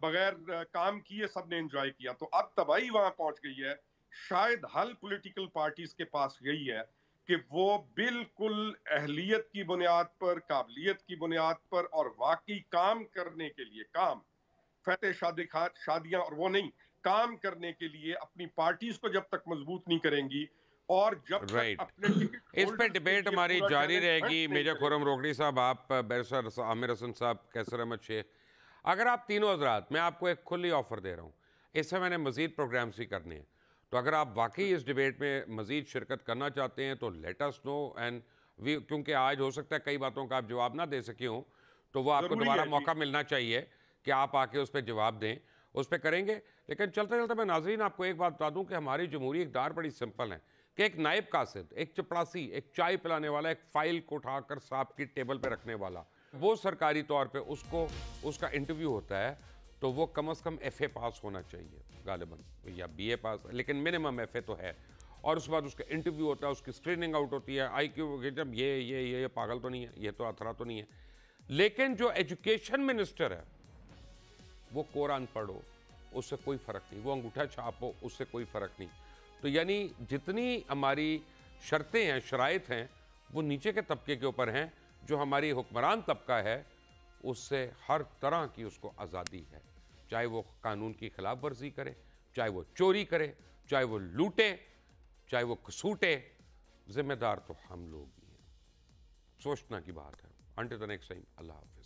बगैर काम किए सबने एंजॉय किया, तो अब तबाही वहां पहुंच गई है। शायद हल पॉलिटिकल पार्टीज के पास यही है कि वो बिल्कुल अहलियत की बुनियाद पर, काबिलियत की बुनियाद पर और वाकई काम करने के लिए, काम फतेह शादियां और वो नहीं, काम करने के लिए अपनी पार्टीज को जब तक मजबूत नहीं करेंगी और जब तक अपने इस पे डिबेट हमारी जारी रहेगी। मेजर खुर्रम रोकड़ी साहब, आप बैरिस्टर आमिर हसन साहब, कैसर अहमद शेख, अगर आप तीनों हजरात, मैं आपको एक खुली ऑफर दे रहा हूँ, इससे मैंने मजीद प्रोग्राम्स भी करने हैं, तो अगर आप वाकई इस डिबेट में मजीद शिरकत करना चाहते हैं तो let us know, and we, क्योंकि आज हो सकता है कई बातों का आप जवाब ना दे सके हों, तो वो आपको दोबारा मौका मिलना चाहिए कि आप आके उस पर जवाब दें, उस पर करेंगे। लेकिन चलते चलते मैं नाज़रीन आपको एक बात बता दूं कि हमारी जमहूरी इक़्तिदार बड़ी सिंपल है कि एक नायब कासिद, एक चपड़ासी, एक चाय पिलाने वाला, एक फ़ाइल को उठाकर साहब की टेबल पर रखने वाला, वो सरकारी तौर पे उसका इंटरव्यू होता है तो वो कम से कम FA पास होना चाहिए गालिबन, या BA पास, लेकिन मिनिमम FA तो है। और उसके बाद उसका इंटरव्यू होता है, उसकी स्क्रीनिंग आउट होती है, IQ जब ये पागल तो नहीं है, ये तो अथरा तो नहीं है। लेकिन जो एजुकेशन मिनिस्टर है वो कोरा अनपढ़ हो, उससे कोई फ़र्क नहीं, वो अंगूठा छाप हो, उससे कोई फ़र्क नहीं। तो यानी जितनी हमारी शर्तें हैं, शराइत हैं, वो नीचे के तबके के ऊपर हैं। जो हमारी हुक्मरान तबका है उससे हर तरह की उसको आज़ादी है, चाहे वो कानून की खिलाफ वर्जी करे, चाहे वो चोरी करे, चाहे वो लूटे, चाहे वो कसूटे, जिम्मेदार तो हम लोग ही हैं। सोचना की बात है। अंटिल द नेक्स्ट टाइम, अल्लाह हाफ़िज़।